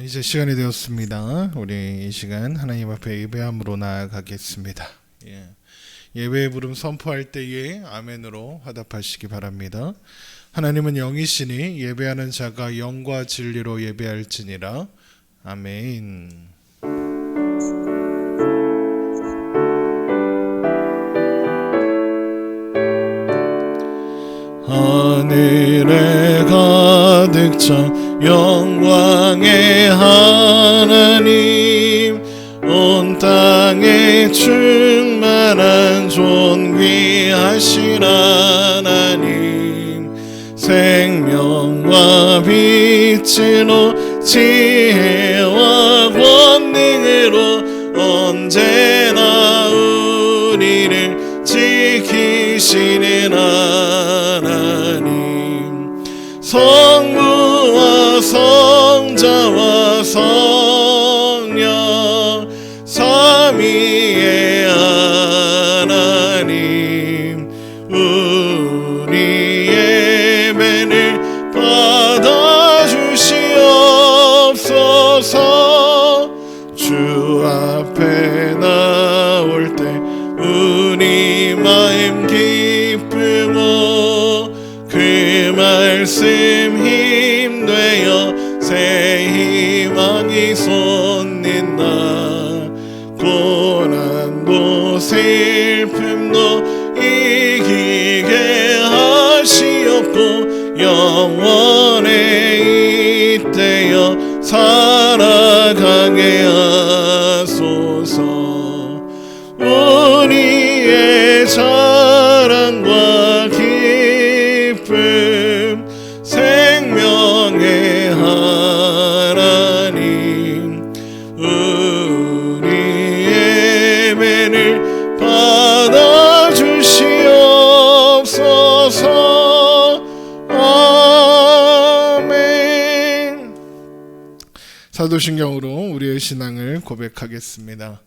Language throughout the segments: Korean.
이제 시간이 되었습니다. 우리 이 시간 하나님 앞에 예배함으로 나아가겠습니다. 예배의 부름 선포할 때에 아멘으로 화답하시기 바랍니다. 하나님은 영이시니 예배하는 자가 영과 진리로 예배할지니라. 아멘. 하늘에 가득 차 영광의 하나님, 온 땅에 충만한 존귀하신 하나님, 생명과 빛으로 지혜와 권능으로 언제나 우리를 지키시는 하나님, 성부와 성자와 성령 삼위의 하나님, 우리 예배를 받아주시옵소서. 주 앞에 나올 때 우리 마음 기쁘고 그 말씀 힘되어 새 희망이 솟는다. 고난도 슬픔도 이기게 하시옵고 영원에 잇대어 살아가게 하소서. 우리의 자랑과 기쁨, 생명의 하나님, 우리 예배를 받아주시옵소서. 아멘. 사도신경으로 우리의 신앙을 고백하겠습니다.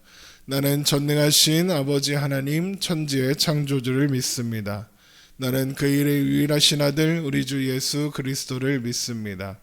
나는 전능하신 아버지 하나님 천지의 창조주를 믿습니다. 나는 그 일의 유일하신 아들 우리 주 예수 그리스도를 믿습니다.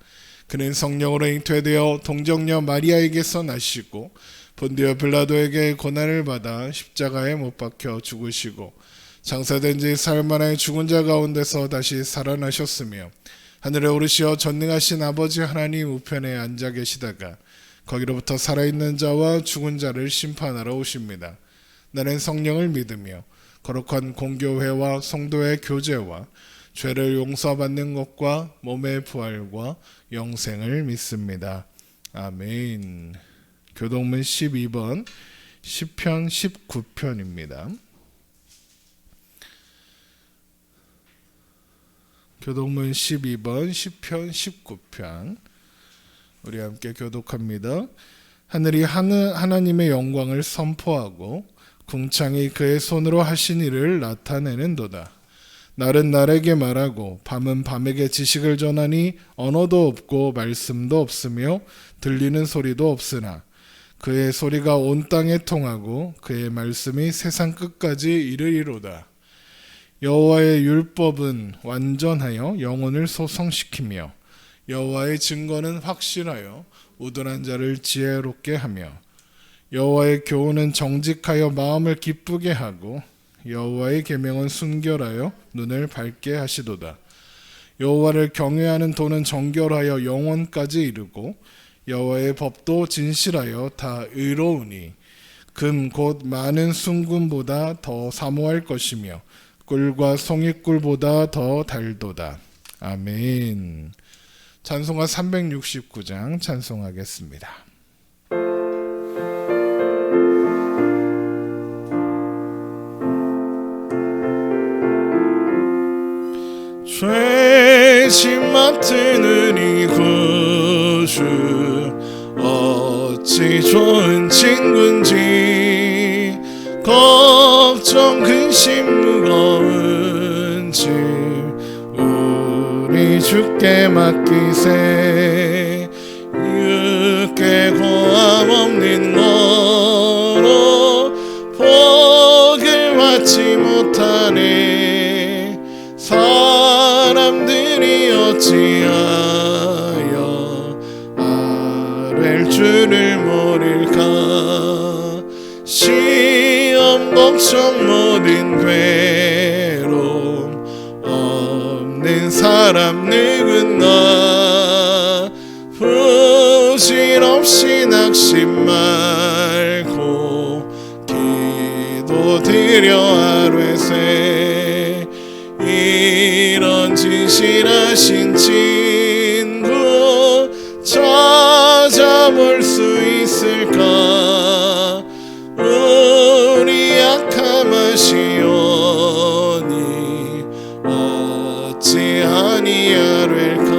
그는 성령으로 잉태되어 동정녀 마리아에게서 나시고 본디오 빌라도에게 고난을 받아 십자가에 못 박혀 죽으시고 장사된 지 사흘 만에 죽은 자 가운데서 다시 살아나셨으며 하늘에 오르시어 전능하신 아버지 하나님 우편에 앉아 계시다가 거기로부터 살아있는 자와 죽은 자를 심판하러 오십니다. 나는 성령을 믿으며 거룩한 공교회와 성도의 교제와 죄를 용서받는 것과 몸의 부활과 영생을 믿습니다. 아멘. 교동문 12번 시편 19편입니다. 교동문 12번 시편 19편 우리 함께 교독합니다. 하늘이 하나님의 영광을 선포하고 궁창이 그의 손으로 하신 일을 나타내는도다. 날은 날에게 말하고 밤은 밤에게 지식을 전하니 언어도 없고 말씀도 없으며 들리는 소리도 없으나 그의 소리가 온 땅에 통하고 그의 말씀이 세상 끝까지 이르리로다. 여호와의 율법은 완전하여 영혼을 소성시키며 여호와의 증거는 확실하여 우둔한 자를 지혜롭게 하며 여호와의 교훈은 정직하여 마음을 기쁘게 하고 여호와의 계명은 순결하여 눈을 밝게 하시도다. 여호와를 경외하는 도는 정결하여 영혼까지 이르고 여호와의 법도 진실하여 다 의로우니 금 곧 많은 순금보다 더 사모할 것이며 꿀과 송이꿀보다 더 달도다. 아멘. 찬송가 369장 찬송하겠습니다. 죄짐 맡은 이 구주 어찌 좋은 친구인지 걱정 근심 무거운 짐 우리 주께 맡기세. 육계 고함 없는 거로 복을 받지 못하네. 사람들이 어찌하여 아뢰 걱정 모든 괴로움 없는 사람 누구나 부질없이 낙심 말고 기도드려 하루에 이런 진실하신 친구 찾아볼 수 있을까? 우리 약함하시오니 어찌 아니하릴까?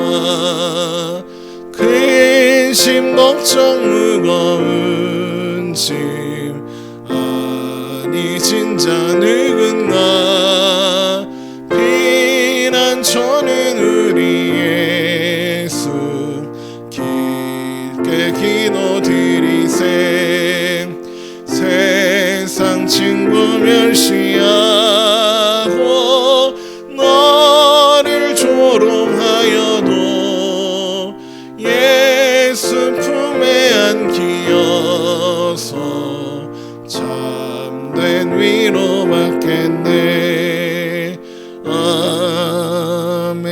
근심 걱정 무거운 짐 아니 진짜 누군가 피난처는 우리 예수 깊게 기도드리세. 세상 친구 멸시하고 너를 조롱하여도 예수 품에 안기어서 참된 위로 받겠네. 아멘.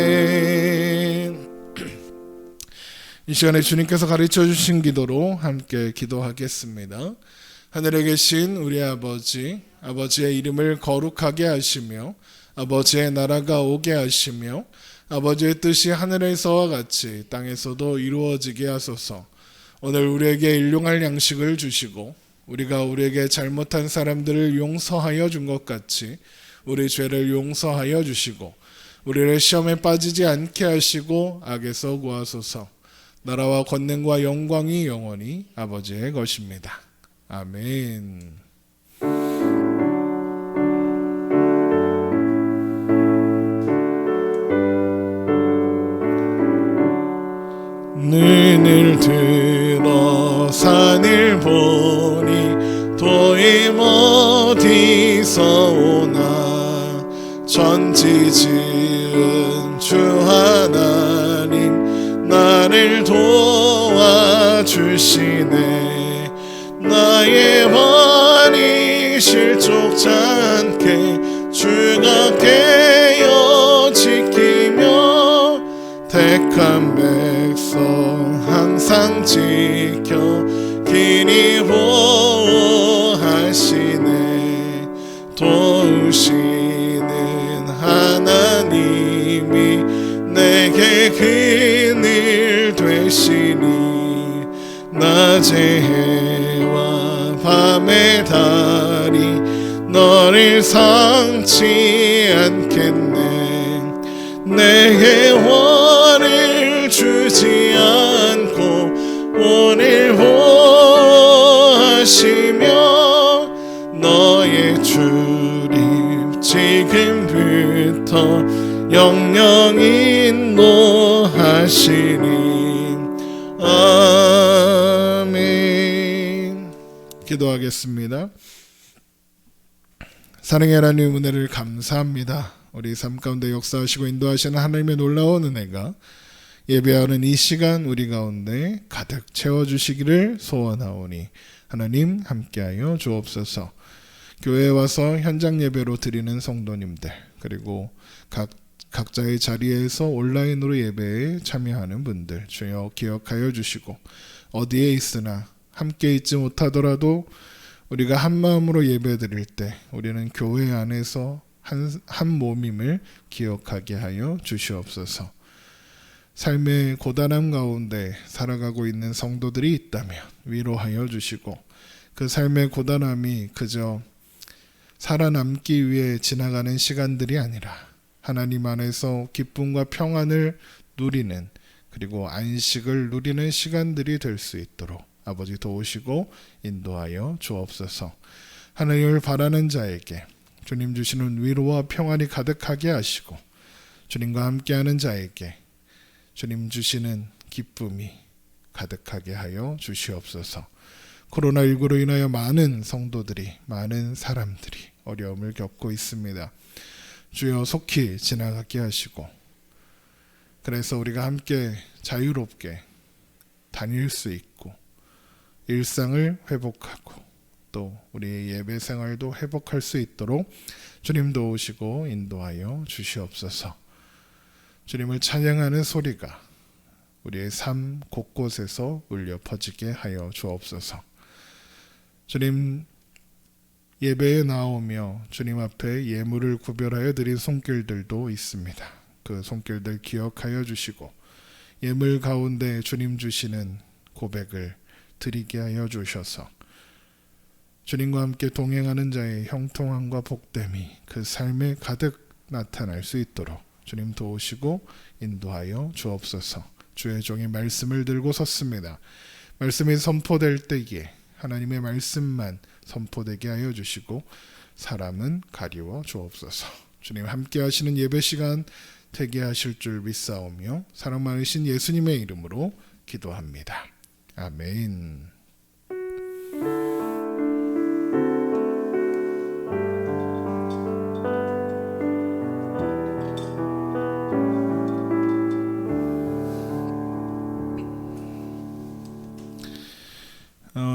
이 시간에 주님께서 가르쳐 주신 기도로 함께 기도하겠습니다. 하늘에 계신 우리 아버지, 아버지의 이름을 거룩하게 하시며 아버지의 나라가 오게 하시며 아버지의 뜻이 하늘에서와 같이 땅에서도 이루어지게 하소서. 오늘 우리에게 일용할 양식을 주시고 우리가 우리에게 잘못한 사람들을 용서하여 준 것 같이 우리 죄를 용서하여 주시고 우리를 시험에 빠지지 않게 하시고 악에서 구하소서. 나라와 권능과 영광이 영원히 아버지의 것입니다. 아멘. 눈을 들어 산을 보니 도임 어디서 오나 천지 지은 주 하나님 나를 도와주시네. 나의 발이 실족지 않게 주가 깨어 지키며 택한 백성 항상 지켜 길이 보호하시네. 도우시는 하나님이 내게 그늘 되시니 낮의 해와 밤의 달이 너를 상치 않겠네. 내게 원을 주지 않고 오늘 보호하시며 너의 출입 지금부터 영영 인도하시니. 아멘. 기도하겠습니다. 사랑의 하나님 은혜를 감사합니다. 우리 삶 가운데 역사하시고 인도하시는 하나님의 놀라운 은혜가 예배하는 이 시간 우리 가운데 가득 채워주시기를 소원하오니 하나님 함께하여 주옵소서. 교회에 와서 현장 예배로 드리는 성도님들 그리고 각자의 자리에서 온라인으로 예배에 참여하는 분들 주여 기억하여 주시고 어디에 있으나 함께 있지 못하더라도 우리가 한 마음으로 예배 드릴 때 우리는 교회 안에서 한 몸임을 기억하게 하여 주시옵소서. 삶의 고단함 가운데 살아가고 있는 성도들이 있다면 위로하여 주시고 그 삶의 고단함이 그저 살아남기 위해 지나가는 시간들이 아니라 하나님 안에서 기쁨과 평안을 누리는 그리고 안식을 누리는 시간들이 될 수 있도록 아버지 도우시고 인도하여 주옵소서. 하나님을 바라는 자에게 주님 주시는 위로와 평안이 가득하게 하시고 주님과 함께하는 자에게 주님 주시는 기쁨이 가득하게 하여 주시옵소서. 코로나19로 인하여 많은 성도들이 많은 사람들이 어려움을 겪고 있습니다. 주여 속히 지나가게 하시고 그래서 우리가 함께 자유롭게 다닐 수 있고 일상을 회복하고 또 우리 우리 예배 생활도 회복할 수 있도록 주님 도우시고 인도하여 주시옵소서. 주님을 찬양하는 소리가 우리의 삶 곳곳에서 울려 퍼지게 하여 주옵소서. 주님, 예배에 나오며 주님 앞에 예물을 구별하여 드린 손길들도 있습니다. 그 손길들 기억하여 주시고 예물 가운데 주님 주시는 고백을 드리게 하여 주셔서 주님과 함께 동행하는 자의 형통함과 복됨이 그 삶에 가득 나타날 수 있도록 주님 도우시고 인도하여 주옵소서. 주의 종이 말씀을 들고 섰습니다. 말씀이 선포될 때에 하나님의 말씀만 선포되게 하여 주시고 사람은 가리워 주옵소서. 주님 함께 하시는 예배 시간 되게 하실 줄 믿사오며 사랑 많으신 예수님의 이름으로 기도합니다. 아멘.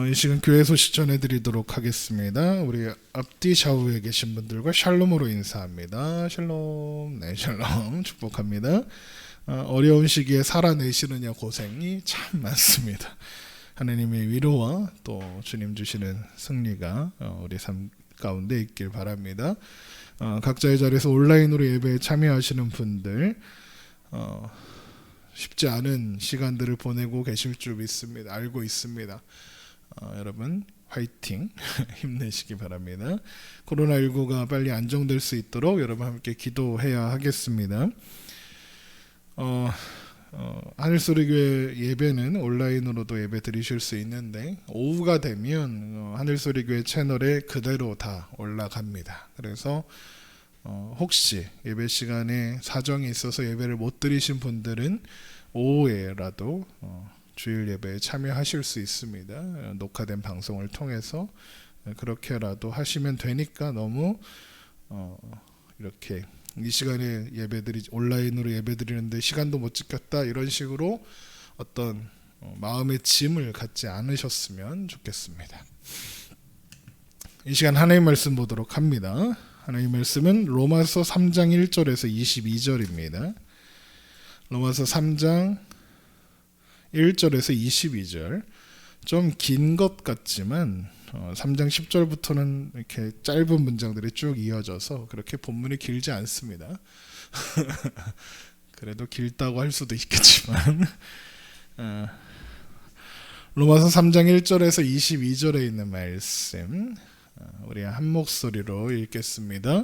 이 시간 교회 소식 전해드리도록 하겠습니다. 우리 앞뒤 좌우에 계신 분들과 샬롬으로 인사합니다. 샬롬, 네, 샬롬 축복합니다. 어려운 시기에 살아내시느냐 고생이 참 많습니다. 하나님의 위로와 또 주님 주시는 승리가 우리 삶 가운데 있길 바랍니다. 각자의 자리에서 온라인으로 예배에 참여하시는 분들 쉽지 않은 시간들을 보내고 계실 줄 믿습니다. 알고 있습니다. 여러분 화이팅 힘내시기 바랍니다. 코로나19가 빨리 안정될 수 있도록 여러분 함께 기도해야 하겠습니다. 하늘소리교회 예배는 온라인으로도 예배 드리실 수 있는데 오후가 되면 하늘소리교회 채널에 그대로 다 올라갑니다. 그래서 혹시 예배 시간에 사정이 있어서 예배를 못 드리신 분들은 오후에라도 주일 예배에 참여하실 수 있습니다. 녹화된 방송을 통해서 그렇게라도 하시면 되니까 너무 이렇게 이 시간에 온라인으로 예배드리는데 시간도 못 지켰다 이런 식으로 어떤 마음의 짐을 갖지 않으셨으면 좋겠습니다. 이 시간 하나님 말씀 보도록 합니다. 하나님 말씀은 로마서 3장 1절에서 22절입니다. 로마서 3장 1절에서 22절 좀 긴 것 같지만 3장 10절부터는 이렇게 짧은 문장들이 쭉 이어져서 그렇게 본문이 길지 않습니다. 그래도 길다고 할 수도 있겠지만 로마서 3장 1절에서 22절에 있는 말씀 우리 한 목소리로 읽겠습니다.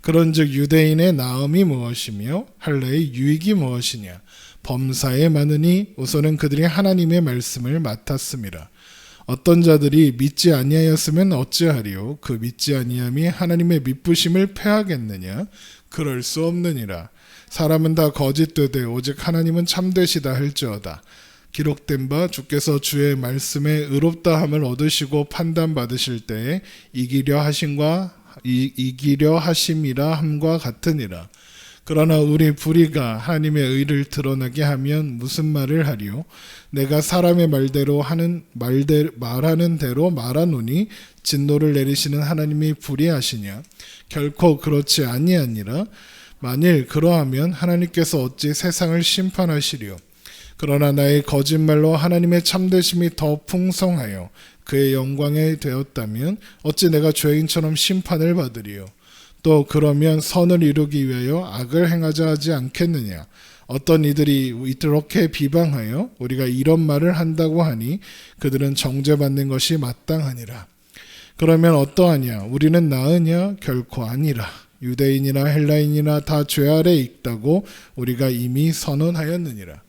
그런즉 유대인의 나음이 무엇이며 할례의 유익이 무엇이냐? 범사에 많으니 우선은 그들이 하나님의 말씀을 맡았음이라. 어떤 자들이 믿지 아니하였으면 어찌하리요? 그 믿지 아니함이 하나님의 믿부심을 패하겠느냐? 그럴 수 없느니라. 사람은 다 거짓되되 오직 하나님은 참되시다 할지어다. 기록된 바 주께서 주의 말씀에 의롭다함을 얻으시고 판단받으실 때에 이기려 하심이라 함과 같으니라. 그러나 우리 불의가 하나님의 의를 드러나게 하면 무슨 말을 하리요? 내가 사람의 말하는 대로 말하노니 진노를 내리시는 하나님이 불의하시냐? 결코 그렇지 아니하니라. 만일 그러하면 하나님께서 어찌 세상을 심판하시리요? 그러나 나의 거짓말로 하나님의 참되심이 더 풍성하여 그의 영광에 되었다면 어찌 내가 죄인처럼 심판을 받으리요? 또 그러면 선을 이루기 위하여 악을 행하자 하지 않겠느냐? 어떤 이들이 이렇게 비방하여 우리가 이런 말을 한다고 하니 그들은 정죄받는 것이 마땅하니라. 그러면 어떠하냐? 우리는 나으냐? 결코 아니라. 유대인이나 헬라인이나 다 죄 아래 있다고 우리가 이미 선언하였느니라.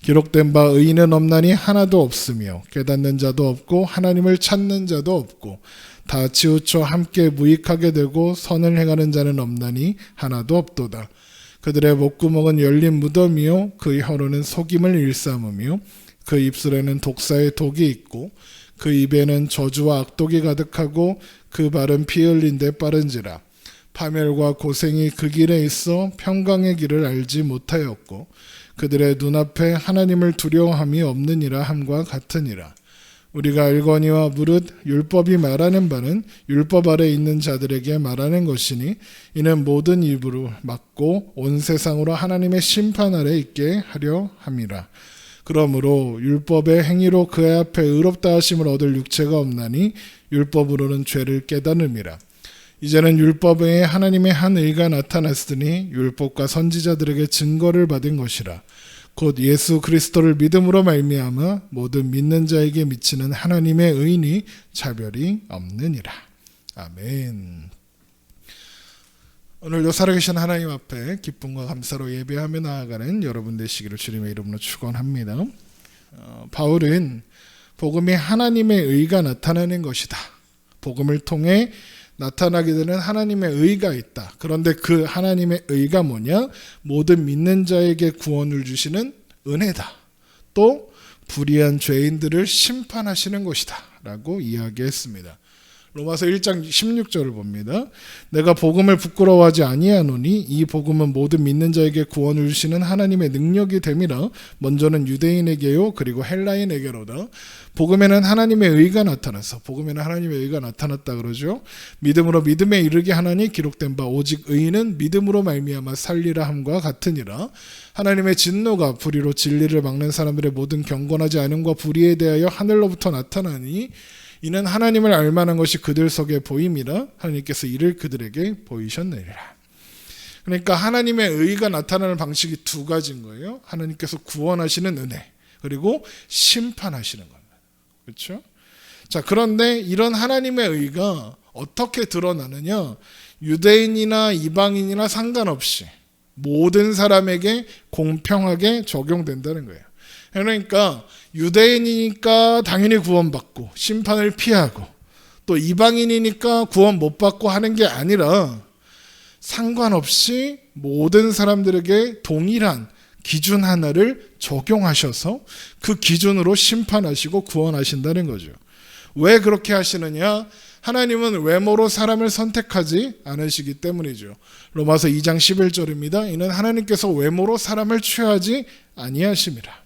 기록된 바 의인은 없나니 하나도 없으며 깨닫는 자도 없고 하나님을 찾는 자도 없고 다 치우쳐 함께 무익하게 되고 선을 행하는 자는 없나니 하나도 없도다. 그들의 목구멍은 열린 무덤이요 그 혀로는 속임을 일삼으며 그 입술에는 독사의 독이 있고 그 입에는 저주와 악독이 가득하고 그 발은 피 흘린 데 빠른지라. 파멸과 고생이 그 길에 있어 평강의 길을 알지 못하였고 그들의 눈앞에 하나님을 두려워함이 없느니라 함과 같으니라. 우리가 알거니와 무릇 율법이 말하는 바는 율법 아래 있는 자들에게 말하는 것이니 이는 모든 입으로 막고 온 세상으로 하나님의 심판 아래 있게 하려 함이라. 그러므로 율법의 행위로 그의 앞에 의롭다 하심을 얻을 육체가 없나니 율법으로는 죄를 깨달음이라. 이제는 율법에 하나님의 한 의가 나타났으니 율법과 선지자들에게 증거를 받은 것이라. 곧 예수 그리스도를 믿음으로 말미암아 모든 믿는 자에게 미치는 하나님의 의니 차별이 없느니라. 아멘. 오늘도 살아계신 하나님 앞에 기쁨과 감사로 예배하며 나아가는 여러분 되시기를 주님의 이름으로 축원합니다. 바울은 복음이 하나님의 의가 나타나는 것이다. 복음을 통해 나타나게 되는 하나님의 의가 있다. 그런데 그 하나님의 의가 뭐냐? 모든 믿는 자에게 구원을 주시는 은혜다. 또 불의한 죄인들을 심판하시는 것이다 라고 이야기했습니다. 로마서 1장 16절을 봅니다. 내가 복음을 부끄러워하지 아니하노니 이 복음은 모든 믿는 자에게 구원을 주시는 하나님의 능력이 됨이라. 먼저는 유대인에게요 그리고 헬라인에게로다. 복음에는 하나님의 의가 나타나서, 복음에는 하나님의 의가 나타났다 그러죠. 믿음으로 믿음에 이르게 하나니 기록된 바 오직 의인은 믿음으로 말미암아 살리라 함과 같으니라. 하나님의 진노가 불의로 진리를 막는 사람들의 모든 경건하지 않음과 불의에 대하여 하늘로부터 나타나니 이는 하나님을 알만한 것이 그들 속에 보임이라. 하나님께서 이를 그들에게 보이셨느니라. 그러니까 하나님의 의가 나타나는 방식이 두 가지인 거예요. 하나님께서 구원하시는 은혜, 그리고 심판하시는 겁니다. 그렇죠? 자, 그런데 이런 하나님의 의가 어떻게 드러나느냐? 유대인이나 이방인이나 상관없이 모든 사람에게 공평하게 적용된다는 거예요. 그러니까 유대인이니까 당연히 구원받고 심판을 피하고, 또 이방인이니까 구원 못 받고 하는 게 아니라 상관없이 모든 사람들에게 동일한 기준 하나를 적용하셔서 그 기준으로 심판하시고 구원하신다는 거죠. 왜 그렇게 하시느냐? 하나님은 외모로 사람을 선택하지 않으시기 때문이죠. 로마서 2장 11절입니다. 이는 하나님께서 외모로 사람을 취하지 아니하심이라.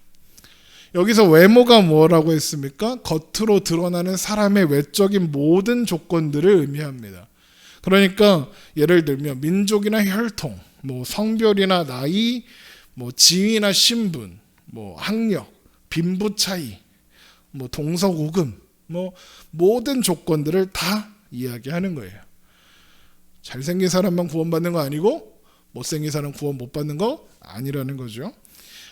여기서 외모가 뭐라고 했습니까? 겉으로 드러나는 사람의 외적인 모든 조건들을 의미합니다. 그러니까 예를 들면 민족이나 혈통, 성별이나 나이, 지위나 신분, 학력, 빈부 차이, 동서고금, 모든 조건들을 다 이야기하는 거예요. 잘생긴 사람만 구원받는 거 아니고 못생긴 사람 구원 못 받는 거 아니라는 거죠.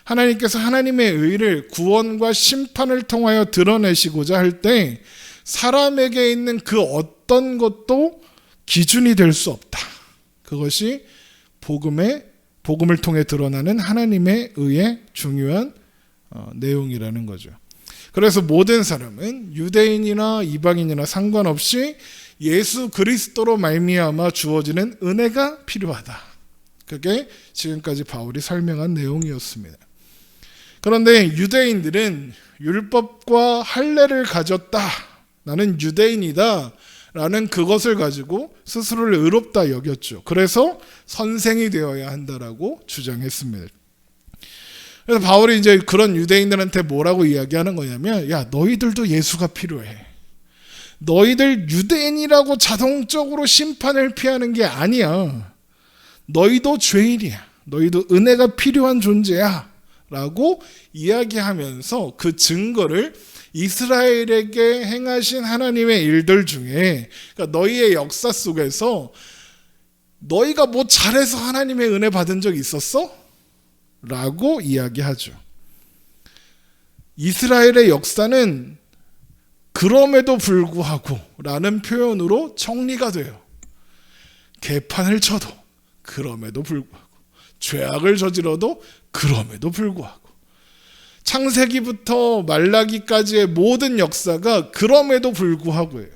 하나님께서 하나님의 의를 구원과 심판을 통하여 드러내시고자 할 때 사람에게 있는 그 어떤 것도 기준이 될 수 없다. 그것이 복음을 통해 드러나는 하나님의 의의 중요한 내용이라는 거죠. 그래서 모든 사람은 유대인이나 이방인이나 상관없이 예수 그리스도로 말미암아 주어지는 은혜가 필요하다. 그게 지금까지 바울이 설명한 내용이었습니다. 그런데 유대인들은 율법과 할례를 가졌다, 나는 유대인이다 라는 그것을 가지고 스스로를 의롭다 여겼죠. 그래서 선생이 되어야 한다라고 주장했습니다. 그래서 바울이 이제 그런 유대인들한테 뭐라고 이야기하는 거냐면, 야, 너희들도 예수가 필요해. 너희들 유대인이라고 자동적으로 심판을 피하는 게 아니야. 너희도 죄인이야. 너희도 은혜가 필요한 존재야 라고 이야기하면서 그 증거를 이스라엘에게 행하신 하나님의 일들 중에, 그러니까 너희의 역사 속에서 너희가 뭐 잘해서 하나님의 은혜 받은 적 있었어? 라고 이야기하죠. 이스라엘의 역사는 그럼에도 불구하고 라는 표현으로 정리가 돼요. 개판을 쳐도 그럼에도 불구하고, 죄악을 저질러도 그럼에도 불구하고, 창세기부터 말라기까지의 모든 역사가 그럼에도 불구하고예요.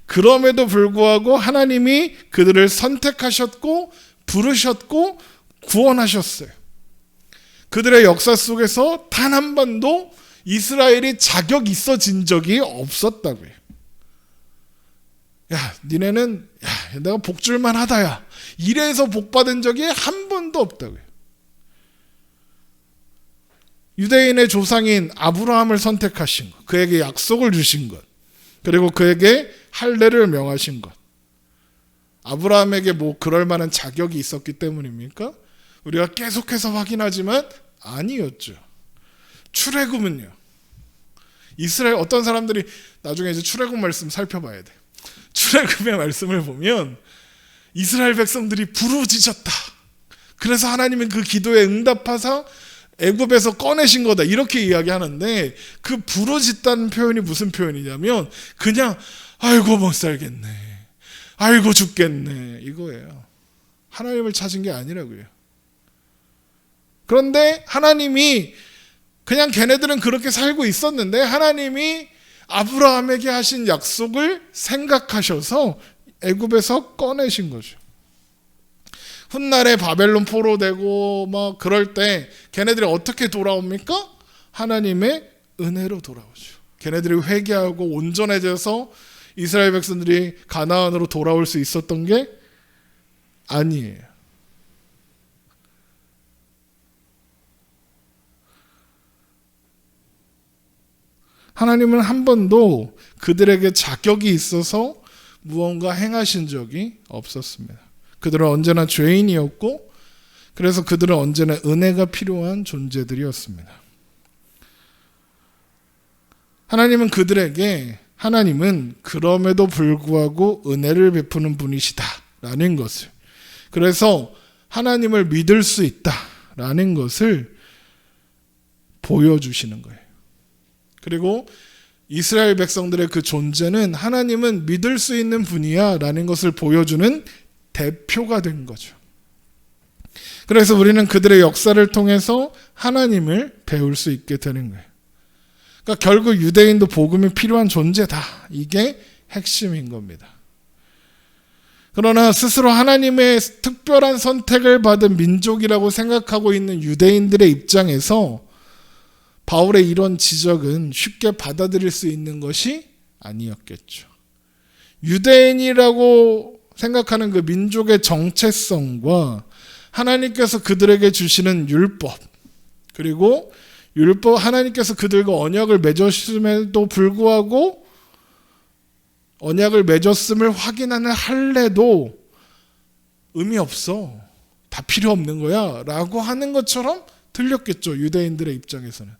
그럼에도 불구하고 하나님이 그들을 선택하셨고 부르셨고 구원하셨어요. 그들의 역사 속에서 단 한 번도 이스라엘이 자격 있어진 적이 없었다고요. 야, 니네는 내가 복 줄만 하다야, 이래서 복 받은 적이 한 번도 없다고요. 유대인의 조상인 아브라함을 선택하신 것, 그에게 약속을 주신 것, 그리고 그에게 할례를 명하신 것. 아브라함에게 뭐 그럴 만한 자격이 있었기 때문입니까? 우리가 계속해서 확인하지만 아니었죠. 출애굽은요. 이스라엘 어떤 사람들이 나중에 이제 출애굽 말씀 살펴봐야 돼. 출애굽의 말씀을 보면 이스라엘 백성들이 부르짖었다. 그래서 하나님은 그 기도에 응답하사 애굽에서 꺼내신 거다. 이렇게 이야기하는데 그 부르짖다는 표현이 무슨 표현이냐면 그냥 아이고 못 살겠네. 아이고 죽겠네. 이거예요. 하나님을 찾은 게 아니라고요. 그런데 하나님이 그냥 걔네들은 그렇게 살고 있었는데 하나님이 아브라함에게 하신 약속을 생각하셔서 애굽에서 꺼내신 거죠. 훗날에 바벨론 포로되고 막 그럴 때 걔네들이 어떻게 돌아옵니까? 하나님의 은혜로 돌아오죠. 걔네들이 회개하고 온전해져서 이스라엘 백성들이 가나안으로 돌아올 수 있었던 게 아니에요. 하나님은 한 번도 그들에게 자격이 있어서 무언가 행하신 적이 없었습니다. 그들은 언제나 죄인이었고 그래서 그들은 언제나 은혜가 필요한 존재들이었습니다. 하나님은 그럼에도 불구하고 은혜를 베푸는 분이시다라는 것을, 그래서 하나님을 믿을 수 있다라는 것을 보여주시는 거예요. 그리고 이스라엘 백성들의 그 존재는 하나님은 믿을 수 있는 분이야 라는 것을 보여주는 대표가 된 거죠. 그래서 우리는 그들의 역사를 통해서 하나님을 배울 수 있게 되는 거예요. 그러니까 결국 유대인도 복음이 필요한 존재다. 이게 핵심인 겁니다. 그러나 스스로 하나님의 특별한 선택을 받은 민족이라고 생각하고 있는 유대인들의 입장에서 바울의 이런 지적은 쉽게 받아들일 수 있는 것이 아니었겠죠. 유대인이라고 생각하는 그 민족의 정체성과 하나님께서 그들에게 주시는 율법, 그리고 하나님께서 그들과 언약을 맺었음에도 불구하고 언약을 맺었음을 확인하는 할례도 의미 없어. 다 필요 없는 거야. 라고 하는 것처럼 들렸겠죠. 유대인들의 입장에서는.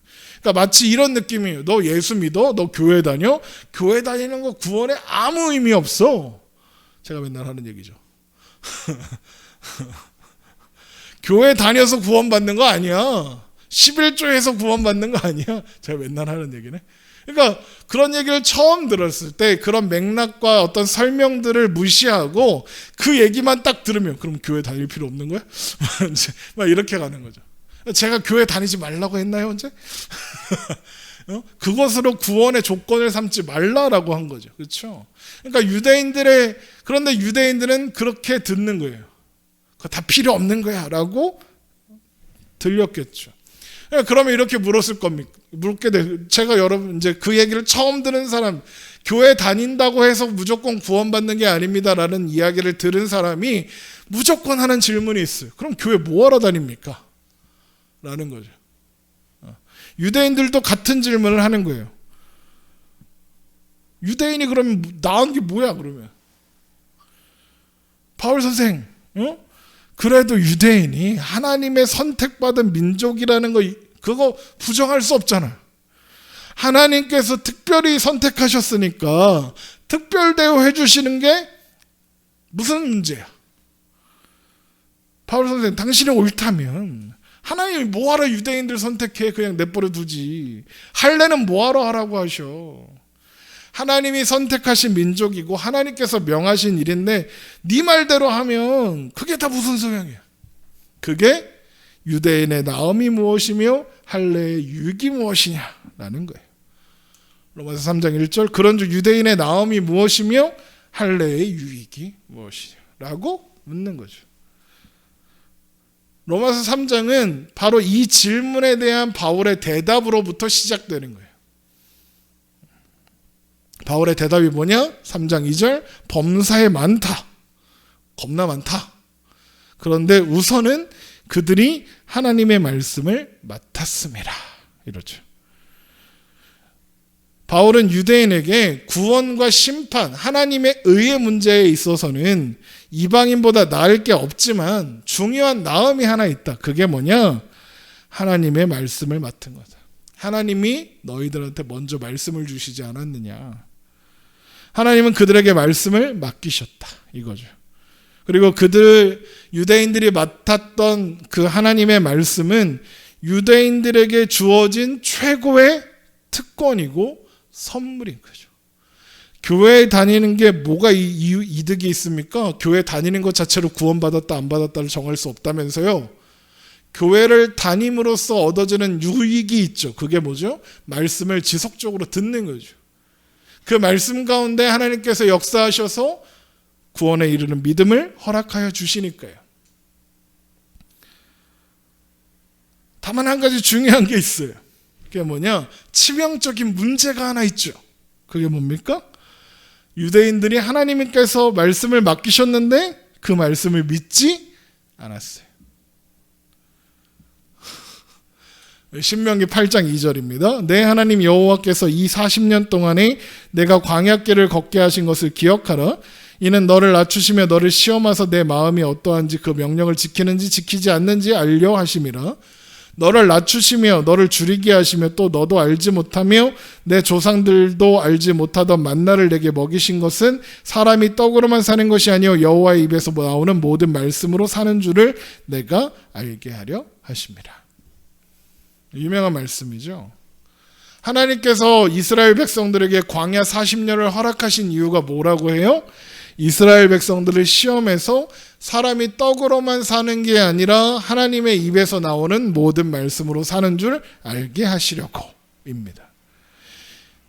그러니까 마치 이런 느낌이에요. 너 예수 믿어? 너 교회 다녀? 교회 다니는 거 구원에 아무 의미 없어. 제가 맨날 하는 얘기죠. 교회 다녀서 구원받는 거 아니야. 11조에서 구원받는 거 아니야. 제가 맨날 하는 얘기네. 그러니까 그런 얘기를 처음 들었을 때 그런 맥락과 어떤 설명들을 무시하고 그 얘기만 딱 들으면 그럼 교회 다닐 필요 없는 거야? 막 이렇게 가는 거죠. 제가 교회 다니지 말라고 했나요, 언제? 그것으로 구원의 조건을 삼지 말라라고 한 거죠. 그렇죠? 그러니까 그런데 유대인들은 그렇게 듣는 거예요. 그거 다 필요 없는 거야 라고 들렸겠죠. 그러면 이렇게 물었을 겁니까? 제가 여러분 이제 그 얘기를 처음 듣는 사람, 교회 다닌다고 해서 무조건 구원받는 게 아닙니다라는 이야기를 들은 사람이 무조건 하는 질문이 있어요. 그럼 교회 뭐하러 다닙니까? 라는 거죠. 유대인들도 같은 질문을 하는 거예요. 유대인이 그러면 나은 게 뭐야 그러면? 바울 선생, 그래도 유대인이 하나님의 선택받은 민족이라는 거 그거 부정할 수 없잖아요. 하나님께서 특별히 선택하셨으니까 특별 대우해 주시는 게 무슨 문제야? 바울 선생, 당신이 옳다면 하나님이 뭐하러 유대인들 선택해? 그냥 내버려 두지. 할례는 뭐하러 하라고 하셔? 하나님이 선택하신 민족이고 하나님께서 명하신 일인데 네 말대로 하면 그게 다 무슨 소용이야? 그게 유대인의 나음이 무엇이며 할례의 유익이 무엇이냐라는 거예요. 로마서 3장 1절 그런즉 유대인의 나음이 무엇이며 할례의 유익이 무엇이냐라고 묻는 거죠. 로마서 3장은 바로 이 질문에 대한 바울의 대답으로부터 시작되는 거예요. 바울의 대답이 뭐냐? 3장 2절 범사에 많다. 겁나 많다. 그런데 우선은 그들이 하나님의 말씀을 맡았습니다. 이러죠. 바울은 유대인에게 구원과 심판, 하나님의 의의 문제에 있어서는 이방인보다 나을 게 없지만 중요한 나음이 하나 있다. 그게 뭐냐? 하나님의 말씀을 맡은 거다. 하나님이 너희들한테 먼저 말씀을 주시지 않았느냐. 하나님은 그들에게 말씀을 맡기셨다. 이거죠. 그리고 유대인들이 맡았던 그 하나님의 말씀은 유대인들에게 주어진 최고의 특권이고 선물인 거죠. 교회에 다니는 게 뭐가 이득이 있습니까? 교회 다니는 것 자체로 구원받았다 안 받았다를 정할 수 없다면서요. 교회를 다님으로써 얻어지는 유익이 있죠. 그게 뭐죠? 말씀을 지속적으로 듣는 거죠. 그 말씀 가운데 하나님께서 역사하셔서 구원에 이르는 믿음을 허락하여 주시니까요. 다만 한 가지 중요한 게 있어요. 그게 뭐냐? 치명적인 문제가 하나 있죠. 그게 뭡니까? 유대인들이 하나님께서 말씀을 맡기셨는데 그 말씀을 믿지 않았어요. 신명기 8장 2절입니다. 내 하나님 여호와께서 이 40년 동안에 내가 광야길을 걷게 하신 것을 기억하라. 이는 너를 낮추시며 너를 시험하사 내 마음이 어떠한지 그 명령을 지키는지 지키지 않는지 알려 하심이라. 너를 낮추시며 너를 줄이게 하시며 또 너도 알지 못하며 내 조상들도 알지 못하던 만나를 내게 먹이신 것은 사람이 떡으로만 사는 것이 아니요 여호와의 입에서 나오는 모든 말씀으로 사는 줄을 내가 알게 하려 하심이라. 유명한 말씀이죠. 하나님께서 이스라엘 백성들에게 광야 40년을 허락하신 이유가 뭐라고 해요? 이스라엘 백성들을 시험해서 사람이 떡으로만 사는 게 아니라 하나님의 입에서 나오는 모든 말씀으로 사는 줄 알게 하시려고입니다.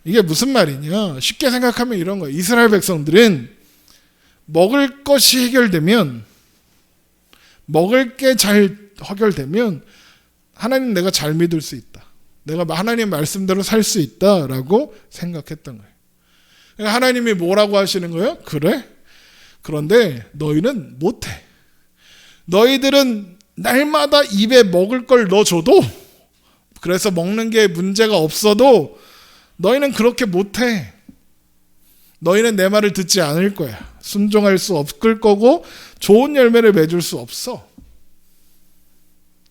이게 무슨 말이냐? 쉽게 생각하면 이런 거예요. 이스라엘 백성들은 먹을 것이 해결되면, 먹을 게 잘 해결되면 하나님 내가 잘 믿을 수 있다. 내가 하나님 말씀대로 살 수 있다라고 생각했던 거예요. 하나님이 뭐라고 하시는 거예요? 그래? 그런데 너희는 못해. 너희들은 날마다 입에 먹을 걸 넣어줘도, 그래서 먹는 게 문제가 없어도 너희는 그렇게 못해. 너희는 내 말을 듣지 않을 거야. 순종할 수 없을 거고 좋은 열매를 맺을 수 없어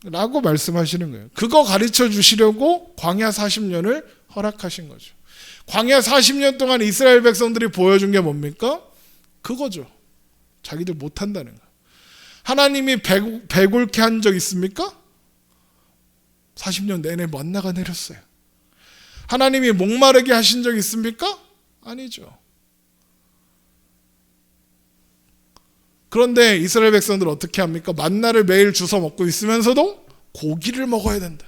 라고 말씀하시는 거예요. 그거 가르쳐 주시려고 광야 40년을 허락하신 거죠. 광야 40년 동안 이스라엘 백성들이 보여준 게 뭡니까? 그거죠. 자기들 못한다는 거. 하나님이 배골케 한 적 있습니까? 40년 내내 만나가 내렸어요. 하나님이 목마르게 하신 적 있습니까? 아니죠. 그런데 이스라엘 백성들 어떻게 합니까? 만나를 매일 주워 먹고 있으면서도 고기를 먹어야 된다.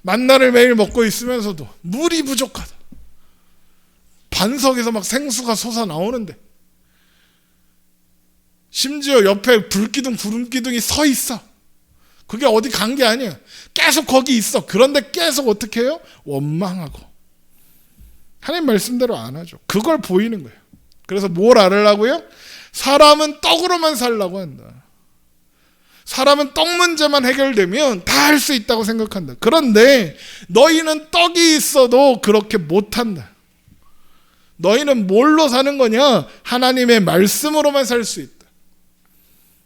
만나를 매일 먹고 있으면서도 물이 부족하다. 반석에서 막 생수가 솟아 나오는데 심지어 옆에 불기둥 구름기둥이 서 있어. 그게 어디 간 게 아니야. 계속 거기 있어. 그런데 계속 어떻게 해요? 원망하고 하나님 말씀대로 안 하죠. 그걸 보이는 거예요. 그래서 뭘 알으라고요? 사람은 떡으로만 살라고 한다. 사람은 떡 문제만 해결되면 다 할 수 있다고 생각한다. 그런데 너희는 떡이 있어도 그렇게 못한다. 너희는 뭘로 사는 거냐? 하나님의 말씀으로만 살 수 있다.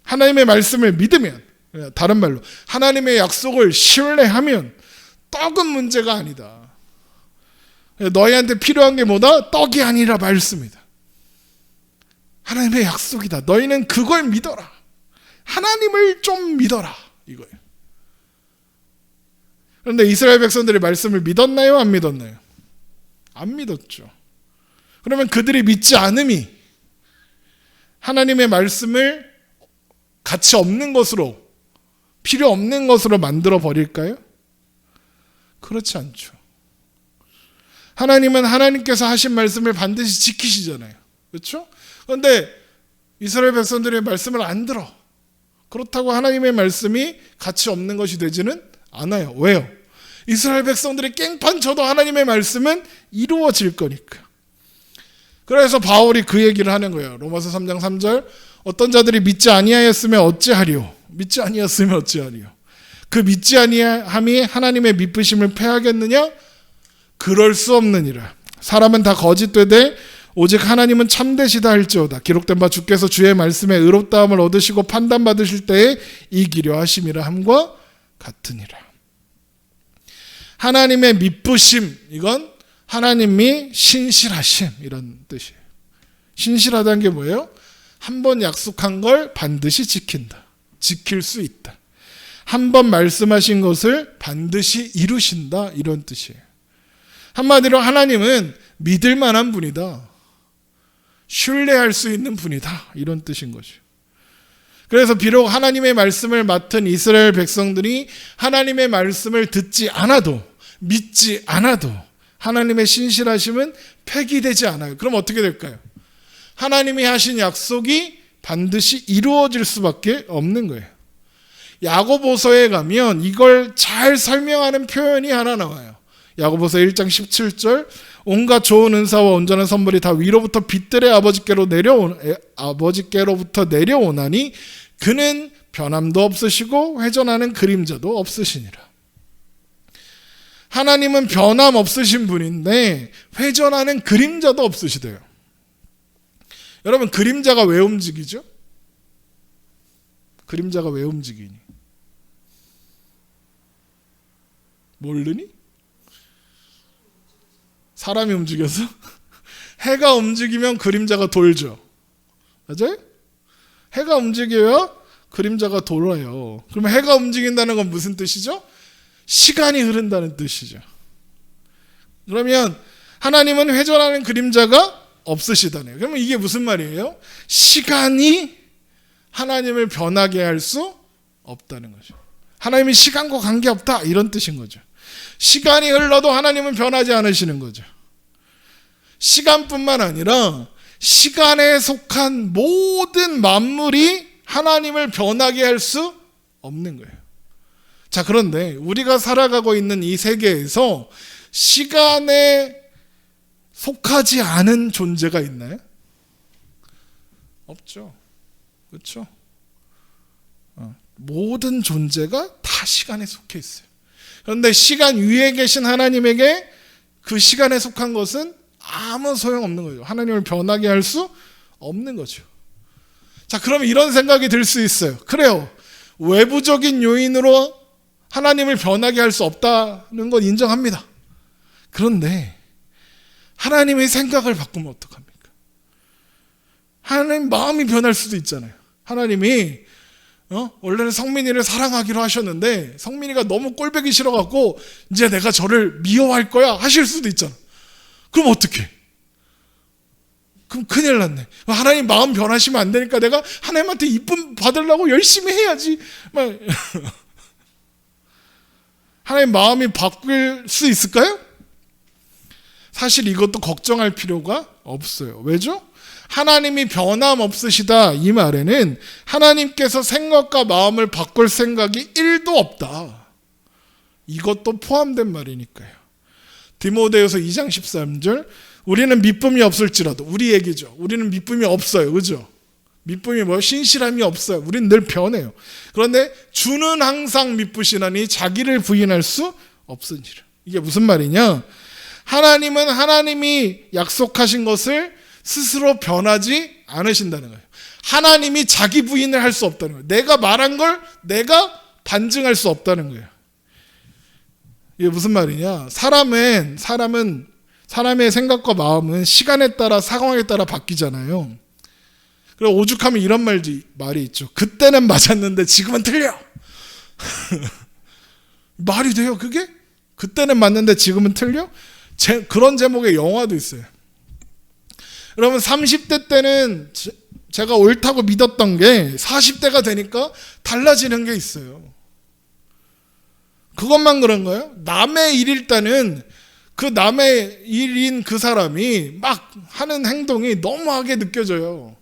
하나님의 말씀을 믿으면, 다른 말로 하나님의 약속을 신뢰하면 떡은 문제가 아니다. 너희한테 필요한 게 뭐다? 떡이 아니라 말씀이다. 하나님의 약속이다. 너희는 그걸 믿어라. 하나님을 좀 믿어라. 이거예요. 그런데 이스라엘 백성들이 말씀을 믿었나요? 안 믿었나요? 안 믿었죠. 그러면 그들이 믿지 않음이 하나님의 말씀을 가치 없는 것으로, 필요 없는 것으로 만들어 버릴까요? 그렇지 않죠. 하나님은 하나님께서 하신 말씀을 반드시 지키시잖아요. 그렇죠? 그런데 이스라엘 백성들의 말씀을 안 들어. 그렇다고 하나님의 말씀이 가치 없는 것이 되지는 않아요. 왜요? 이스라엘 백성들이 깽판 쳐도 하나님의 말씀은 이루어질 거니까. 그래서 바울이 그 얘기를 하는 거예요. 로마서 3장 3절 어떤 자들이 믿지 아니하였으면 어찌하리요? 믿지 아니하였으면 어찌하리요? 그 믿지 아니함이 하나님의 미쁘심을 패하겠느냐? 그럴 수 없느니라. 사람은 다 거짓되되 오직 하나님은 참되시다 할지어다. 기록된 바 주께서 주의 말씀에 의롭다함을 얻으시고 판단받으실 때에 이기려 하심이라 함과 같으니라. 하나님의 미쁘심, 이건 하나님이 신실하심 이런 뜻이에요. 신실하다는 게 뭐예요? 한 번 약속한 걸 반드시 지킨다. 지킬 수 있다. 한 번 말씀하신 것을 반드시 이루신다 이런 뜻이에요. 한마디로 하나님은 믿을 만한 분이다. 신뢰할 수 있는 분이다. 이런 뜻인 거죠. 그래서 비록 하나님의 말씀을 맡은 이스라엘 백성들이 하나님의 말씀을 듣지 않아도, 믿지 않아도 하나님의 신실하심은 폐기되지 않아요. 그럼 어떻게 될까요? 하나님이 하신 약속이 반드시 이루어질 수밖에 없는 거예요. 야고보서에 가면 이걸 잘 설명하는 표현이 하나 나와요. 야고보서 1장 17절, 온갖 좋은 은사와 온전한 선물이 다 위로부터 빛들의 아버지께로부터 내려오나니 그는 변함도 없으시고 회전하는 그림자도 없으시니라. 하나님은 변함 없으신 분인데 회전하는 그림자도 없으시대요. 여러분, 그림자가 왜 움직이죠? 그림자가 왜 움직이니? 모르니? 사람이 움직여서? 해가 움직이면 그림자가 돌죠. 맞아요? 해가 움직여야 그림자가 돌아요. 그러면 해가 움직인다는 건 무슨 뜻이죠? 시간이 흐른다는 뜻이죠. 그러면 하나님은 회전하는 그림자가 없으시다네요. 그러면 이게 무슨 말이에요? 시간이 하나님을 변하게 할 수 없다는 거죠. 하나님이 시간과 관계없다 이런 뜻인 거죠. 시간이 흘러도 하나님은 변하지 않으시는 거죠. 시간뿐만 아니라 시간에 속한 모든 만물이 하나님을 변하게 할 수 없는 거예요. 자, 그런데 우리가 살아가고 있는 이 세계에서 시간에 속하지 않은 존재가 있나요? 없죠. 그렇죠? 모든 존재가 다 시간에 속해 있어요. 그런데 시간 위에 계신 하나님에게 그 시간에 속한 것은 아무 소용없는 거죠. 하나님을 변하게 할 수 없는 거죠. 자, 그러면 이런 생각이 들 수 있어요. 그래요. 외부적인 요인으로 하나님을 변하게 할 수 없다는 건 인정합니다. 그런데 하나님의 생각을 바꾸면 어떡합니까? 하나님 마음이 변할 수도 있잖아요. 하나님이 원래는 성민이를 사랑하기로 하셨는데 성민이가 너무 꼴보기 싫어갖고 이제 내가 저를 미워할 거야 하실 수도 있잖아. 그럼 어떡해? 그럼 큰일 났네. 하나님 마음 변하시면 안 되니까 내가 하나님한테 이쁨 받으려고 열심히 해야지. 하나님 마음이 바뀔 수 있을까요? 사실 이것도 걱정할 필요가 없어요. 왜죠? 하나님이 변함없으시다 이 말에는 하나님께서 생각과 마음을 바꿀 생각이 1도 없다. 이것도 포함된 말이니까요. 디모데후서 2장 13절, 우리는 미쁨이 없을지라도, 우리 얘기죠. 우리는 미쁨이 없어요. 그죠? 미쁨이 뭐예요? 신실함이 없어요. 우리는 늘 변해요. 그런데 주는 항상 미쁘시나니 자기를 부인할 수 없으니라. 이게 무슨 말이냐? 하나님은 하나님이 약속하신 것을 스스로 변하지 않으신다는 거예요. 하나님이 자기 부인을 할 수 없다는 거예요. 내가 말한 걸 내가 반증할 수 없다는 거예요. 이게 무슨 말이냐? 사람의 생각과 마음은 시간에 따라 상황에 따라 바뀌잖아요. 그리고 오죽하면 이런 말이 있죠. 그때는 맞았는데 지금은 틀려. 말이 돼요 그게? 그때는 맞는데 지금은 틀려? 그런 제목의 영화도 있어요. 여러분 30대 때는 제가 옳다고 믿었던 게 40대가 되니까 달라지는 게 있어요. 그것만 그런가요? 남의 일일 때는 그 남의 일인 그 사람이 막 하는 행동이 너무하게 느껴져요.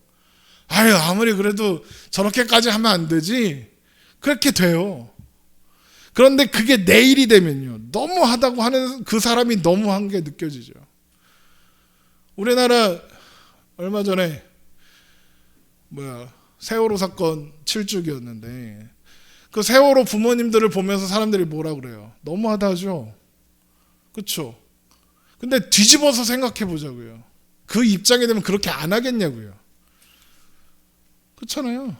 아유, 아무리 그래도 저렇게까지 하면 안 되지. 그렇게 돼요. 그런데 그게 내 일이 되면요, 너무하다고 하는 그 사람이 너무한 게 느껴지죠. 우리나라 얼마 전에 세월호 사건 7주기였는데 그 세월호 부모님들을 보면서 사람들이 뭐라 그래요? 너무하다 하죠. 그렇죠? 근데 뒤집어서 생각해 보자고요. 그 입장이 되면 그렇게 안 하겠냐고요. 그렇잖아요.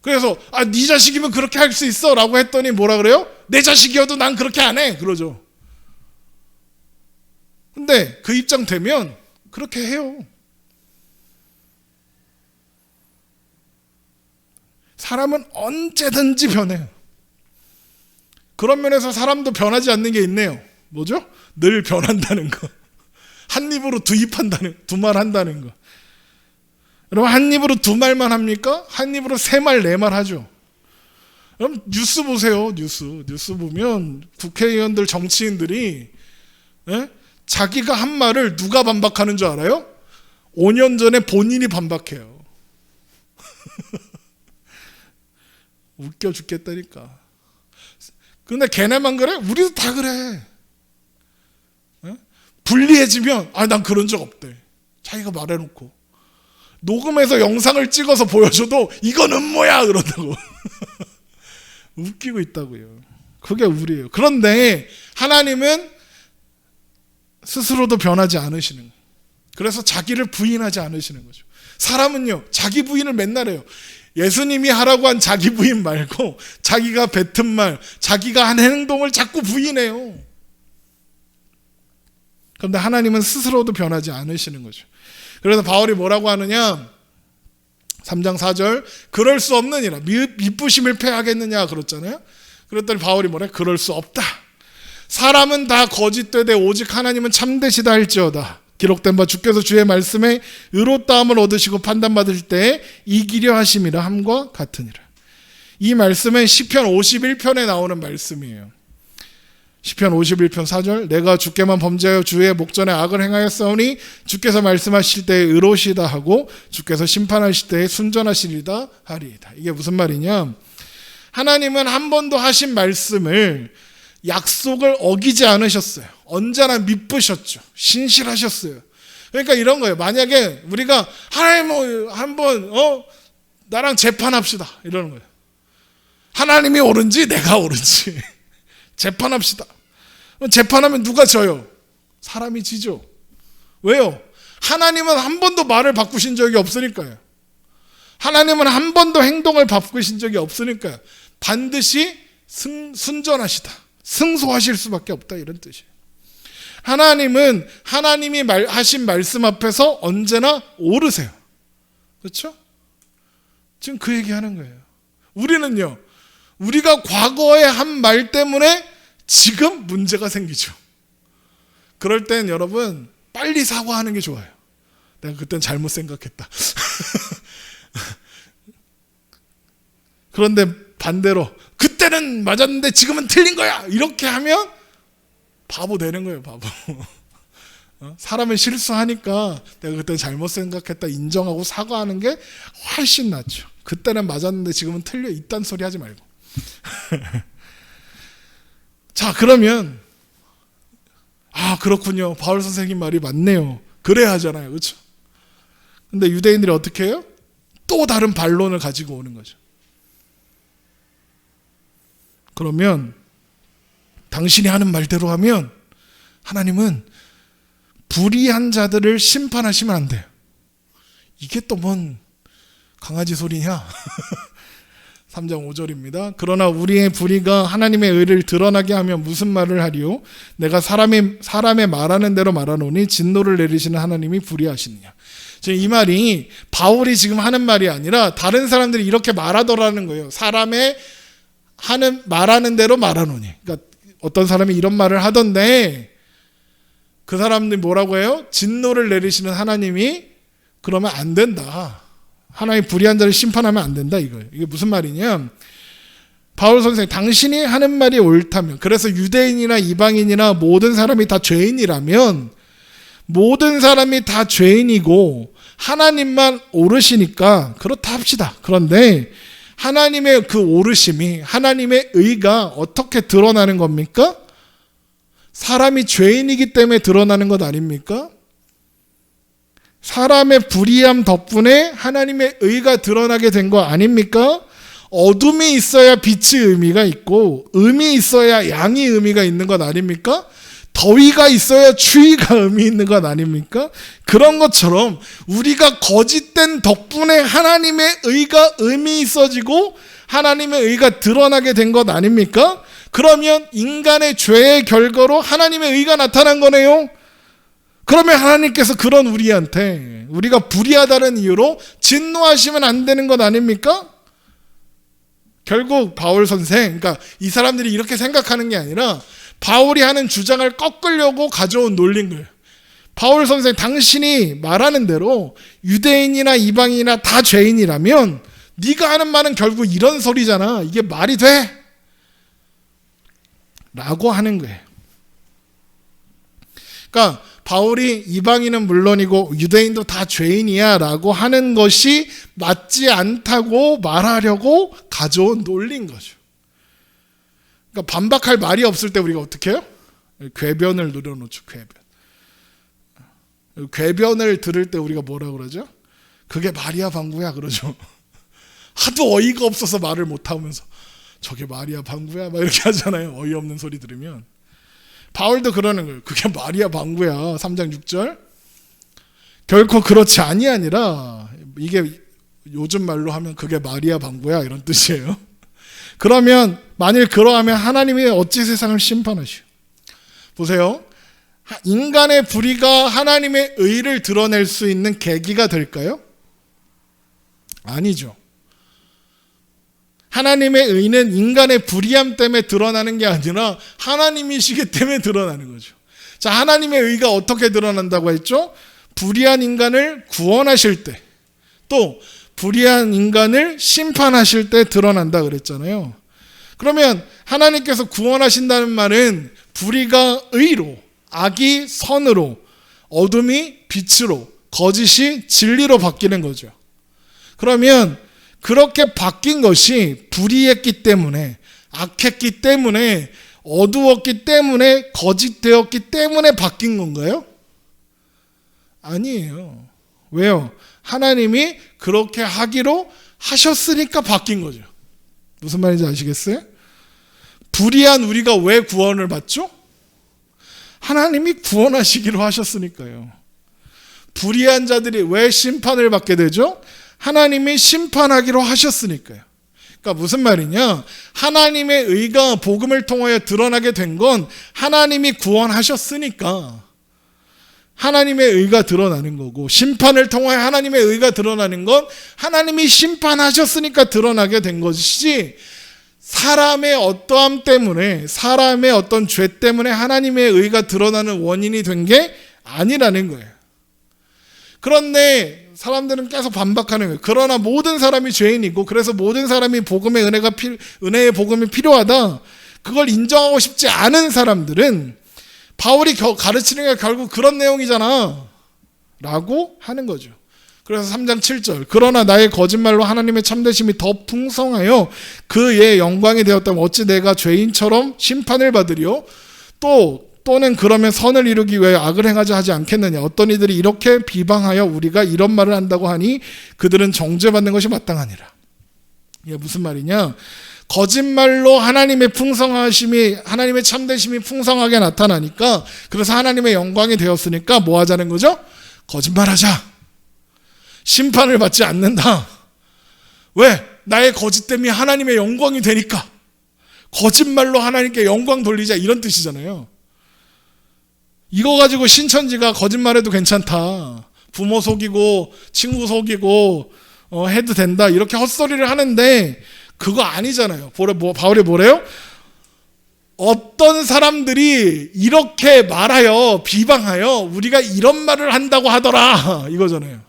그래서 네 자식이면 그렇게 할 수 있어 라고 했더니 뭐라 그래요? 내 자식이어도 난 그렇게 안 해 그러죠. 근데 그 입장 되면 그렇게 해요. 사람은 언제든지 변해요. 그런 면에서 사람도 변하지 않는 게 있네요. 뭐죠? 늘 변한다는 거. 한 입으로 두 말 한다는 거. 여러분, 한 입으로 두 말만 합니까? 한 입으로 세 말, 네 말 하죠. 그럼 뉴스 보세요. 뉴스 보면 국회의원들, 정치인들이 자기가 한 말을 누가 반박하는 줄 알아요? 5년 전에 본인이 반박해요. 웃겨 죽겠다니까. 근데 걔네만 그래? 우리도 다 그래. 불리해지면 난 그런 적 없대. 자기가 말해놓고. 녹음해서 영상을 찍어서 보여줘도 이건 음모야 그런다고. 웃기고 있다고요. 그게 우리예요. 그런데 하나님은 스스로도 변하지 않으시는 거예요. 그래서 자기를 부인하지 않으시는 거죠. 사람은요, 자기 부인을 맨날 해요. 예수님이 하라고 한 자기 부인 말고 자기가 뱉은 말, 자기가 한 행동을 자꾸 부인해요. 그런데 하나님은 스스로도 변하지 않으시는 거죠. 그래서 바울이 뭐라고 하느냐? 3장 4절, 그럴 수 없느니라. 미쁘심을 패하겠느냐 그랬잖아요. 그랬더니 바울이 뭐래? 그럴 수 없다. 사람은 다 거짓되되 오직 하나님은 참되시다 할지어다. 기록된 바 주께서 주의 말씀에 의롭다함을 얻으시고 판단받을 때에 이기려 하심이라 함과 같으니라. 이 말씀은 시편 51편에 나오는 말씀이에요. 시편 51편 4절, 내가 주께만 범죄하여 주의 목전에 악을 행하였사오니 주께서 말씀하실 때에 의로우시다 하고 주께서 심판하실 때에 순전하시리다 하리이다. 이게 무슨 말이냐? 하나님은 한 번도 하신 말씀을 약속을 어기지 않으셨어요. 언제나 믿으셨죠. 신실하셨어요. 그러니까 이런 거예요. 만약에 우리가 하나님 한번 나랑 재판합시다 이러는 거예요. 하나님이 옳은지 내가 옳은지 재판합시다. 재판하면 누가 져요? 사람이 지죠. 왜요? 하나님은 한 번도 말을 바꾸신 적이 없으니까요. 하나님은 한 번도 행동을 바꾸신 적이 없으니까요. 반드시 순전하시다. 승소하실 수밖에 없다 이런 뜻이에요. 하나님은 하나님이 하신 말씀 앞에서 언제나 오르세요. 그렇죠? 지금 그 얘기하는 거예요. 우리는요, 우리가 과거에 한 말 때문에 지금 문제가 생기죠. 그럴 땐 여러분 빨리 사과하는 게 좋아요. 내가 그땐 잘못 생각했다. 그런데 반대로 그때는 맞았는데 지금은 틀린 거야 이렇게 하면 바보 되는 거예요. 바보. 사람은 실수하니까 내가 그때 잘못 생각했다 인정하고 사과하는 게 훨씬 낫죠. 그때는 맞았는데 지금은 틀려 이딴 소리 하지 말고. 자, 그러면 그렇군요. 바울 선생님 말이 맞네요. 그래야 하잖아요. 그렇죠? 근데 유대인들이 어떻게 해요? 또 다른 반론을 가지고 오는 거죠. 그러면 당신이 하는 말대로 하면 하나님은 불의한 자들을 심판하시면 안 돼요. 이게 또 뭔 강아지 소리냐? 3장 5절입니다. 그러나 우리의 불의가 하나님의 의를 드러나게 하면 무슨 말을 하리요? 내가 사람의 말하는 대로 말하노니 진노를 내리시는 하나님이 불의하시느냐. 지금 이 말이 바울이 지금 하는 말이 아니라 다른 사람들이 이렇게 말하더라는 거예요. 사람의 말하는 대로 말하노니. 그러니까 어떤 사람이 이런 말을 하던데 그 사람들이 뭐라고 해요? 진노를 내리시는 하나님이 그러면 안 된다. 하나님 불의한 자를 심판하면 안 된다 이거예요. 이게 무슨 말이냐? 바울 선생님, 당신이 하는 말이 옳다면, 그래서 유대인이나 이방인이나 모든 사람이 다 죄인이라면, 모든 사람이 다 죄인이고 하나님만 오르시니까 그렇다 합시다. 그런데 하나님의 그 오르심이, 하나님의 의가 어떻게 드러나는 겁니까? 사람이 죄인이기 때문에 드러나는 것 아닙니까? 사람의 불의함 덕분에 하나님의 의가 드러나게 된 거 아닙니까? 어둠이 있어야 빛이 의미가 있고 음이 있어야 양이 의미가 있는 것 아닙니까? 더위가 있어야 추위가 의미 있는 것 아닙니까? 그런 것처럼 우리가 거짓된 덕분에 하나님의 의가 의미 있어지고 하나님의 의가 드러나게 된 것 아닙니까? 그러면 인간의 죄의 결과로 하나님의 의가 나타난 거네요. 그러면 하나님께서 그런 우리한테 우리가 불의하다는 이유로 진노하시면 안 되는 것 아닙니까? 결국 바울 선생, 그러니까 이 사람들이 이렇게 생각하는 게 아니라 바울이 하는 주장을 꺾으려고 가져온 논리인 거예요. 바울 선생, 당신이 말하는 대로 유대인이나 이방인이나 다 죄인이라면 네가 하는 말은 결국 이런 소리잖아. 이게 말이 돼? 라고 하는 거예요. 그러니까 바울이 이방인은 물론이고 유대인도 다 죄인이야 라고 하는 것이 맞지 않다고 말하려고 가져온 논리인 거죠. 그러니까 반박할 말이 없을 때 우리가 어떻게 해요? 궤변을 누려놓죠. 궤변을 들을 때 우리가 뭐라 그러죠? 그게 말이야 방구야 그러죠. 하도 어이가 없어서 말을 못하면서 저게 말이야 방구야 막 이렇게 하잖아요. 어이없는 소리 들으면. 바울도 그러는 거예요. 그게 말이야 방구야. 3장 6절. 결코 그렇지 아니라 이게 요즘 말로 하면 그게 말이야 방구야 이런 뜻이에요. 그러면 만일 그러하면 하나님이 어찌 세상을 심판하시오? 보세요. 인간의 불의가 하나님의 의를 드러낼 수 있는 계기가 될까요? 아니죠. 하나님의 의는 인간의 불의함 때문에 드러나는 게 아니라 하나님이시기 때문에 드러나는 거죠. 자, 하나님의 의가 어떻게 드러난다고 했죠? 불의한 인간을 구원하실 때, 또 불의한 인간을 심판하실 때 드러난다 그랬잖아요. 그러면 하나님께서 구원하신다는 말은 불의가 의로, 악이 선으로, 어둠이 빛으로, 거짓이 진리로 바뀌는 거죠. 그러면 그렇게 바뀐 것이 불의했기 때문에, 악했기 때문에, 어두웠기 때문에, 거짓되었기 때문에 바뀐 건가요? 아니에요. 왜요? 하나님이 그렇게 하기로 하셨으니까 바뀐 거죠. 무슨 말인지 아시겠어요? 불의한 우리가 왜 구원을 받죠? 하나님이 구원하시기로 하셨으니까요. 불의한 자들이 왜 심판을 받게 되죠? 하나님이 심판하기로 하셨으니까요. 그러니까 무슨 말이냐? 하나님의 의가 복음을 통하여 드러나게 된 건 하나님이 구원하셨으니까 하나님의 의가 드러나는 거고, 심판을 통하여 하나님의 의가 드러나는 건 하나님이 심판하셨으니까 드러나게 된 것이지, 사람의 어떠함 때문에, 사람의 어떤 죄 때문에 하나님의 의가 드러나는 원인이 된 게 아니라는 거예요. 그런데 사람들은 계속 반박하는 거예요. 그러나 모든 사람이 죄인이고 그래서 모든 사람이 복음의 은혜의 복음이 필요하다. 그걸 인정하고 싶지 않은 사람들은 바울이 가르치는 게 결국 그런 내용이잖아 라고 하는 거죠. 그래서 3장 7절, 그러나 나의 거짓말로 하나님의 참되심이 더 풍성하여 그의 영광이 되었다면 어찌 내가 죄인처럼 심판을 받으리요? 또는 그러면 선을 이루기 위해 악을 행하자 하지 않겠느냐? 어떤 이들이 이렇게 비방하여 우리가 이런 말을 한다고 하니 그들은 정죄받는 것이 마땅하니라. 이게 무슨 말이냐? 거짓말로 하나님의 풍성하심이, 하나님의 참되심이 풍성하게 나타나니까, 그래서 하나님의 영광이 되었으니까 뭐 하자는 거죠? 거짓말하자. 심판을 받지 않는다. 왜? 나의 거짓 때문에 하나님의 영광이 되니까. 거짓말로 하나님께 영광 돌리자, 이런 뜻이잖아요. 이거 가지고 신천지가 거짓말해도 괜찮다, 부모 속이고 친구 속이고 해도 된다, 이렇게 헛소리를 하는데 그거 아니잖아요. 바울이 뭐래요? 어떤 사람들이 이렇게 말하여 비방하여 우리가 이런 말을 한다고 하더라, 이거잖아요.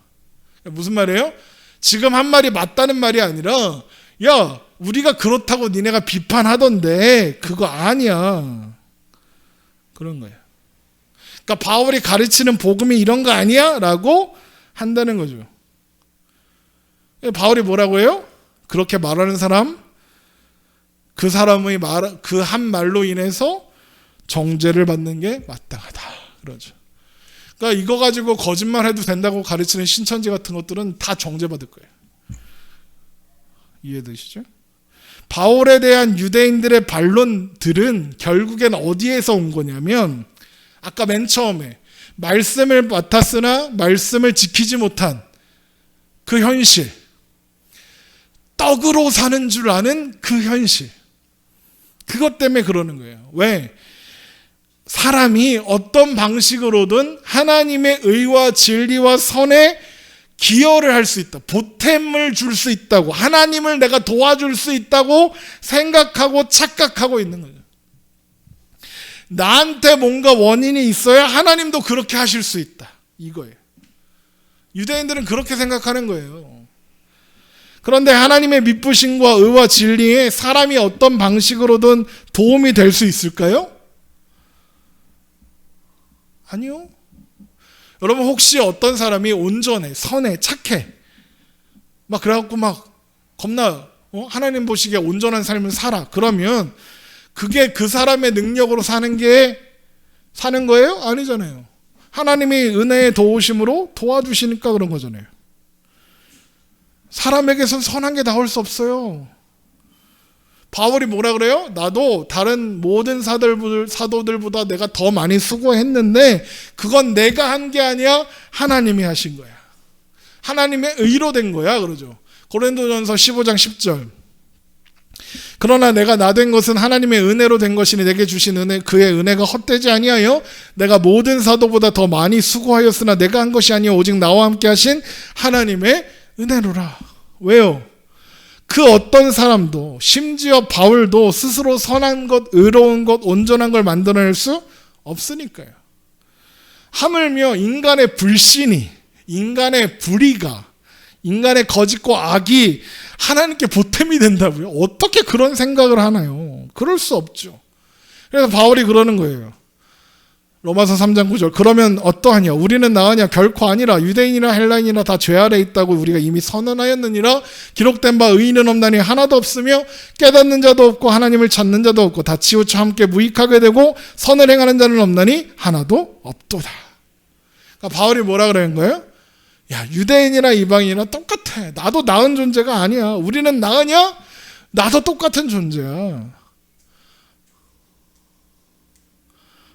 무슨 말이에요? 지금 한 말이 맞다는 말이 아니라, 야, 우리가 그렇다고 니네가 비판하던데 그거 아니야, 그런 거예요. 그러니까 바울이 가르치는 복음이 이런 거 아니야? 라고 한다는 거죠. 바울이 뭐라고 해요? 그렇게 말하는 사람, 그 사람의 그 한 말로 인해서 정죄를 받는 게 마땅하다, 그러죠. 그러니까 이거 가지고 거짓말해도 된다고 가르치는 신천지 같은 것들은 다 정죄받을 거예요. 이해되시죠? 바울에 대한 유대인들의 반론들은 결국엔 어디에서 온 거냐면 아까 맨 처음에 말씀을 맡았으나 말씀을 지키지 못한 그 현실, 떡으로 사는 줄 아는 그 현실, 그것 때문에 그러는 거예요. 왜? 사람이 어떤 방식으로든 하나님의 의와 진리와 선에 기여를 할 수 있다, 보탬을 줄 수 있다고, 하나님을 내가 도와줄 수 있다고 생각하고 착각하고 있는 거죠. 나한테 뭔가 원인이 있어야 하나님도 그렇게 하실 수 있다, 이거예요. 유대인들은 그렇게 생각하는 거예요. 그런데 하나님의 미쁘심과 의와 진리에 사람이 어떤 방식으로든 도움이 될 수 있을까요? 아니요. 여러분, 혹시 어떤 사람이 온전해, 선해, 착해, 막 그래갖고 막 겁나 하나님 보시기에 온전한 삶을 살아, 그러면 그게 그 사람의 능력으로 사는 거예요? 아니잖아요. 하나님이 은혜의 도우심으로 도와주시니까 그런 거잖아요. 사람에게서 선한 게 나올 수 없어요. 바울이 뭐라 그래요? 나도 다른 모든 사도들보다 내가 더 많이 수고했는데 그건 내가 한 게 아니야, 하나님이 하신 거야. 하나님의 의로 된 거야, 그러죠. 고린도전서 15장 10절. 그러나 내가 나 된 것은 하나님의 은혜로 된 것이니 내게 주신 은혜, 그의 은혜가 헛되지 아니하여 내가 모든 사도보다 더 많이 수고하였으나 내가 한 것이 아니요 오직 나와 함께 하신 하나님의 은혜로라. 왜요? 그 어떤 사람도, 심지어 바울도 스스로 선한 것, 의로운 것, 온전한 걸 만들어낼 수 없으니까요. 하물며 인간의 불신이, 인간의 불의가, 인간의 거짓과 악이 하나님께 보탬이 된다고요? 어떻게 그런 생각을 하나요? 그럴 수 없죠. 그래서 바울이 그러는 거예요. 로마서 3장 9절. 그러면 어떠하냐? 우리는 나으냐? 결코 아니라. 유대인이나 헬라인이나 다 죄 아래 있다고 우리가 이미 선언하였느니라. 기록된 바 의인은 없나니 하나도 없으며 깨닫는 자도 없고 하나님을 찾는 자도 없고 다 치우쳐 함께 무익하게 되고 선을 행하는 자는 없나니 하나도 없도다. 그러니까 바울이 뭐라 그러는 거예요? 야, 유대인이나 이방인이나 똑같아. 나도 나은 존재가 아니야. 우리는 나으냐? 나도 똑같은 존재야.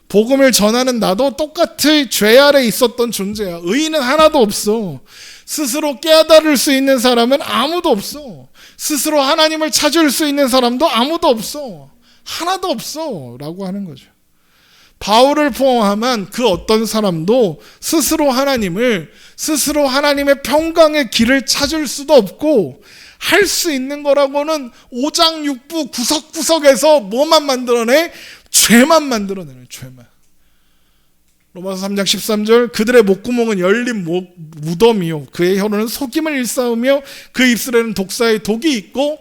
복음을 전하는 나도 똑같이 죄 아래 있었던 존재야. 의인은 하나도 없어. 스스로 깨달을 수 있는 사람은 아무도 없어. 스스로 하나님을 찾을 수 있는 사람도 아무도 없어. 하나도 없어 라고 하는 거죠. 바울을 포함한 그 어떤 사람도 스스로 하나님의 평강의 길을 찾을 수도 없고, 할 수 있는 거라고는 오장육부 구석구석에서 뭐만 만들어내? 죄만 만들어내는, 죄만. 로마서 3장 13절. 그들의 목구멍은 열린 무덤이요 그의 혀로는 속임을 일삼으며 그 입술에는 독사의 독이 있고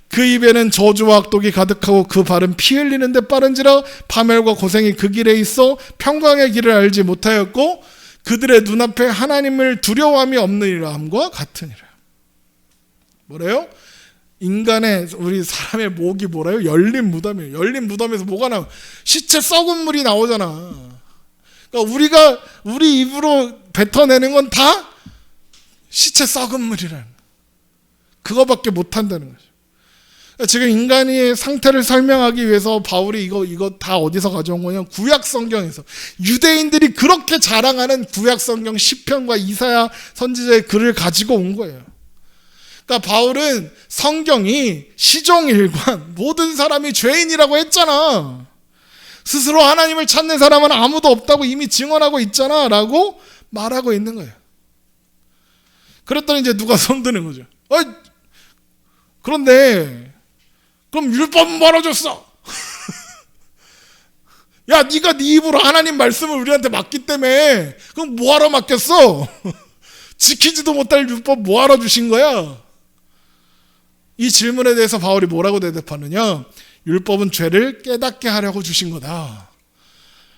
그 입에는 저주와 악독이 가득하고 그 발은 피 흘리는 데 빠른지라 파멸과 고생이 그 길에 있어 평강의 길을 알지 못하였고 그들의 눈앞에 하나님을 두려워함이 없느니라 함과 같으니라. 뭐래요? 인간의, 우리 사람의 목이 뭐래요? 열린 무덤이에요. 열린 무덤에서 뭐가 나와? 시체 썩은 물이 나오잖아. 그러니까 우리 입으로 뱉어내는 건 다 시체 썩은 물이라는, 그거밖에 못한다는 거죠. 지금 인간의 상태를 설명하기 위해서 바울이 이거 다 어디서 가져온 거냐? 구약 성경에서. 유대인들이 그렇게 자랑하는 구약 성경 시편과 이사야 선지자의 글을 가지고 온 거예요. 그러니까 바울은 성경이 시종일관 모든 사람이 죄인이라고 했잖아. 스스로 하나님을 찾는 사람은 아무도 없다고 이미 증언하고 있잖아 라고 말하고 있는 거예요. 그랬더니 이제 누가 손드는 거죠. 그런데 그럼 율법은 뭐라 줬어? 야, 네가 네 입으로 하나님 말씀을 우리한테 맡기 때문에 그럼 뭐하러 맡겼어? 지키지도 못할 율법 뭐하러 주신 거야? 이 질문에 대해서 바울이 뭐라고 대답하느냐? 율법은 죄를 깨닫게 하려고 주신 거다.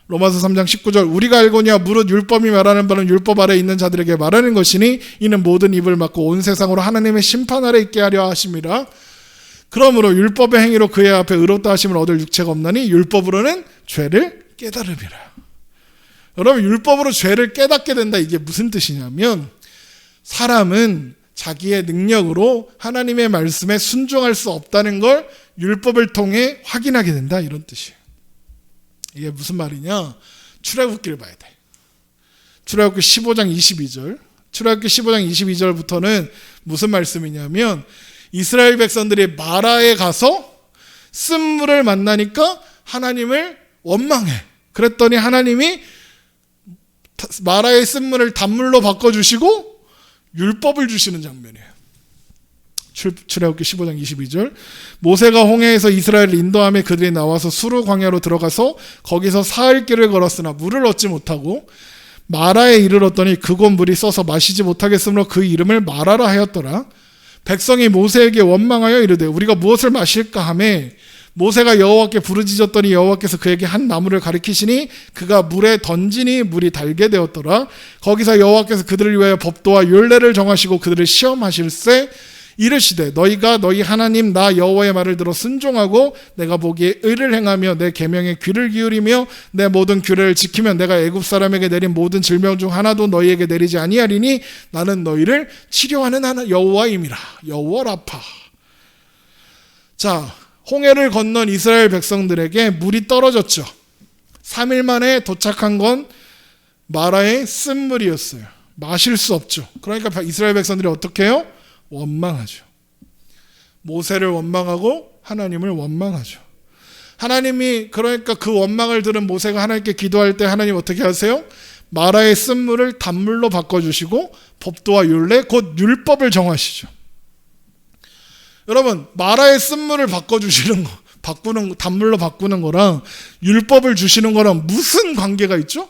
로마서 3장 19절. 우리가 알거냐 무릇 율법이 말하는 바는 율법 아래 있는 자들에게 말하는 것이니 이는 모든 입을 막고 온 세상으로 하나님의 심판 아래 있게 하려 하심이라. 그러므로 율법의 행위로 그의 앞에 의롭다 하심을 얻을 육체가 없나니 율법으로는 죄를 깨달음이라. 여러분, 율법으로 죄를 깨닫게 된다, 이게 무슨 뜻이냐면 사람은 자기의 능력으로 하나님의 말씀에 순종할 수 없다는 걸 율법을 통해 확인하게 된다, 이런 뜻이에요. 이게 무슨 말이냐? 출애굽기를 봐야 돼. 출애굽기 15장 22절. 출애굽기 15장 22절부터는 무슨 말씀이냐면 이스라엘 백성들이 마라에 가서 쓴물을 만나니까 하나님을 원망해. 그랬더니 하나님이 마라의 쓴물을 단물로 바꿔주시고 율법을 주시는 장면이에요. 출애굽기 15장 22절. 모세가 홍해에서 이스라엘을 인도하며 그들이 나와서 수르 광야로 들어가서 거기서 사흘 길을 걸었으나 물을 얻지 못하고 마라에 이르렀더니 그곳 물이 써서 마시지 못하겠으므로 그 이름을 마라라 하였더라. 백성이 모세에게 원망하여 이르되 우리가 무엇을 마실까 하매 모세가 여호와께 부르짖었더니 여호와께서 그에게 한 나무를 가리키시니 그가 물에 던지니 물이 달게 되었더라. 거기서 여호와께서 그들을 위하여 법도와 율례를 정하시고 그들을 시험하실세 이르시되 너희가 너희 하나님 나 여호와의 말을 들어 순종하고 내가 보기에 의를 행하며 내 계명에 귀를 기울이며 내 모든 규례를 지키면 내가 애굽 사람에게 내린 모든 질병 중 하나도 너희에게 내리지 아니하리니 나는 너희를 치료하는 하나 여호와임이라. 여호와 라파. 자, 홍해를 건넌 이스라엘 백성들에게 물이 떨어졌죠. 3일 만에 도착한 건 마라의 쓴물이었어요. 마실 수 없죠. 그러니까 이스라엘 백성들이 어떻게 해요? 원망하죠. 모세를 원망하고 하나님을 원망하죠. 하나님이 그러니까 그 원망을 들은 모세가 하나님께 기도할 때 하나님 어떻게 하세요? 마라의 쓴물을 단물로 바꿔주시고 법도와 율례 곧 율법을 정하시죠. 여러분, 마라의 쓴물을 바꿔주시는 거, 단물로 바꾸는 거랑 율법을 주시는 거랑 무슨 관계가 있죠?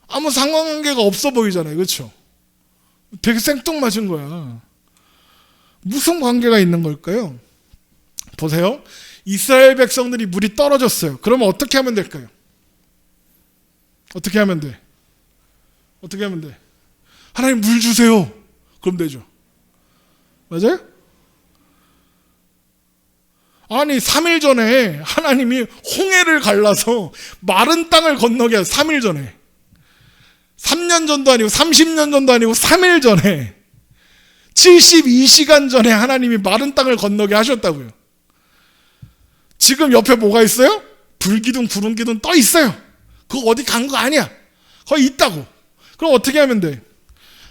아무 상관관계가 없어 보이잖아요. 그렇죠? 되게 생뚱맞은 거야. 무슨 관계가 있는 걸까요? 보세요. 이스라엘 백성들이 물이 떨어졌어요. 그러면 어떻게 하면 될까요? 어떻게 하면 돼? 어떻게 하면 돼? 하나님 물 주세요. 그럼 되죠. 맞아요? 아니 3일 전에 하나님이 홍해를 갈라서 마른 땅을 건너게 하세요. 3일 전에. 3년 전도 아니고 30년 전도 아니고 3일 전에 72시간 전에 하나님이 마른 땅을 건너게 하셨다고요. 지금 옆에 뭐가 있어요? 불기둥 구름기둥 떠 있어요. 그거 어디 간 거 아니야. 거기 있다고. 그럼 어떻게 하면 돼?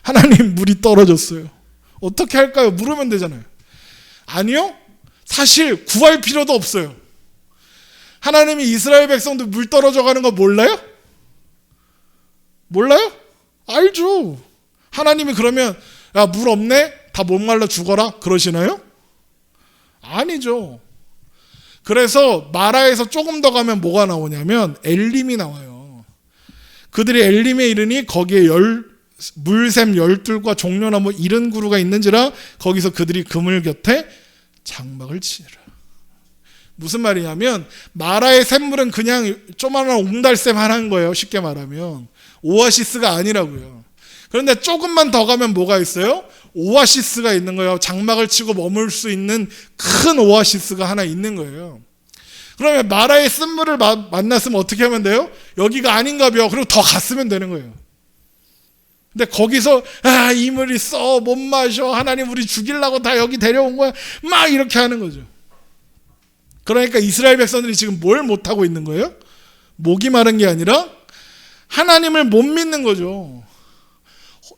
하나님 물이 떨어졌어요. 어떻게 할까요? 물으면 되잖아요. 아니요. 사실 구할 필요도 없어요. 하나님이 이스라엘 백성들 물 떨어져 가는 거 몰라요? 몰라요? 알죠. 하나님이 그러면 야, 물 없네? 다 못 말라 죽어라? 그러시나요? 아니죠. 그래서 마라에서 조금 더 가면 뭐가 나오냐면 엘림이 나와요. 그들이 엘림에 이르니 거기에 물샘 열둘과 종려나무 이른 구루가 있는지라 거기서 그들이 그물 곁에 장막을 치니라. 무슨 말이냐면 마라의 샘물은 그냥 조그마한 옹달샘 하나인 거예요. 쉽게 말하면 오아시스가 아니라고요. 그런데 조금만 더 가면 뭐가 있어요? 오아시스가 있는 거예요. 장막을 치고 머물 수 있는 큰 오아시스가 하나 있는 거예요. 그러면 마라의 쓴물을 만났으면 어떻게 하면 돼요? 여기가 아닌가벼. 그리고 더 갔으면 되는 거예요. 근데 거기서 이 물이 써 못 마셔. 하나님 우리 죽이려고 다 여기 데려온 거야. 막 이렇게 하는 거죠. 그러니까 이스라엘 백성들이 지금 뭘 못하고 있는 거예요? 목이 마른 게 아니라 하나님을 못 믿는 거죠.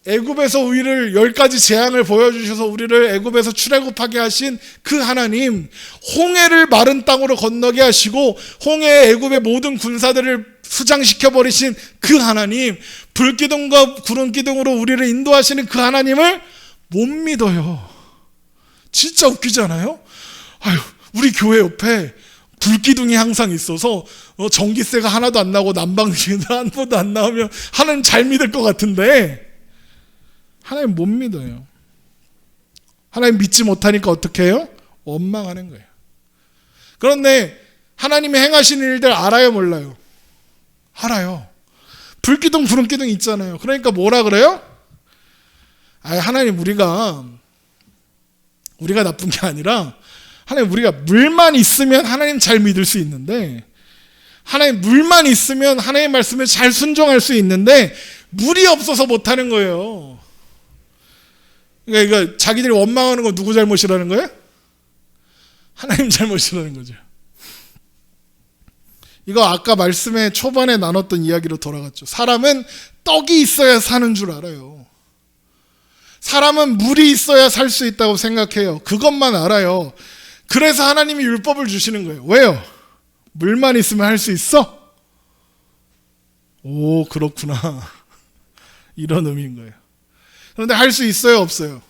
애굽에서 우리를 10가지 재앙을 보여주셔서 우리를 애굽에서 출애굽하게 하신 그 하나님, 홍해를 마른 땅으로 건너게 하시고 홍해에 애굽의 모든 군사들을 수장시켜 버리신 그 하나님, 불기둥과 구름기둥으로 우리를 인도하시는 그 하나님을 못 믿어요. 진짜 웃기잖아요. 아유, 우리 교회 옆에 불기둥이 항상 있어서 전기세가 하나도 안 나고 난방기가 한 번도 안 나오면 하나님 잘 믿을 것 같은데 하나님 못 믿어요. 하나님 믿지 못하니까 어떻게 해요? 원망하는 거예요. 그런데 하나님이 행하시는 일들 알아요, 몰라요? 알아요. 불기둥, 구름기둥 있잖아요. 그러니까 뭐라 그래요? 하나님 우리가 나쁜 게 아니라 하나님 우리가 물만 있으면 하나님 잘 믿을 수 있는데 하나님 물만 있으면 하나님의 말씀에 잘 순종할 수 있는데 물이 없어서 못하는 거예요. 그러니까 자기들이 원망하는 건 누구 잘못이라는 거예요? 하나님 잘못이라는 거죠. 이거 아까 말씀의 초반에 나눴던 이야기로 돌아갔죠. 사람은 떡이 있어야 사는 줄 알아요. 사람은 물이 있어야 살 수 있다고 생각해요. 그것만 알아요. 그래서 하나님이 율법을 주시는 거예요. 왜요? 물만 있으면 할 수 있어? 오, 그렇구나. 이런 의미인 거예요. 그런데 할 수 있어요, 없어요?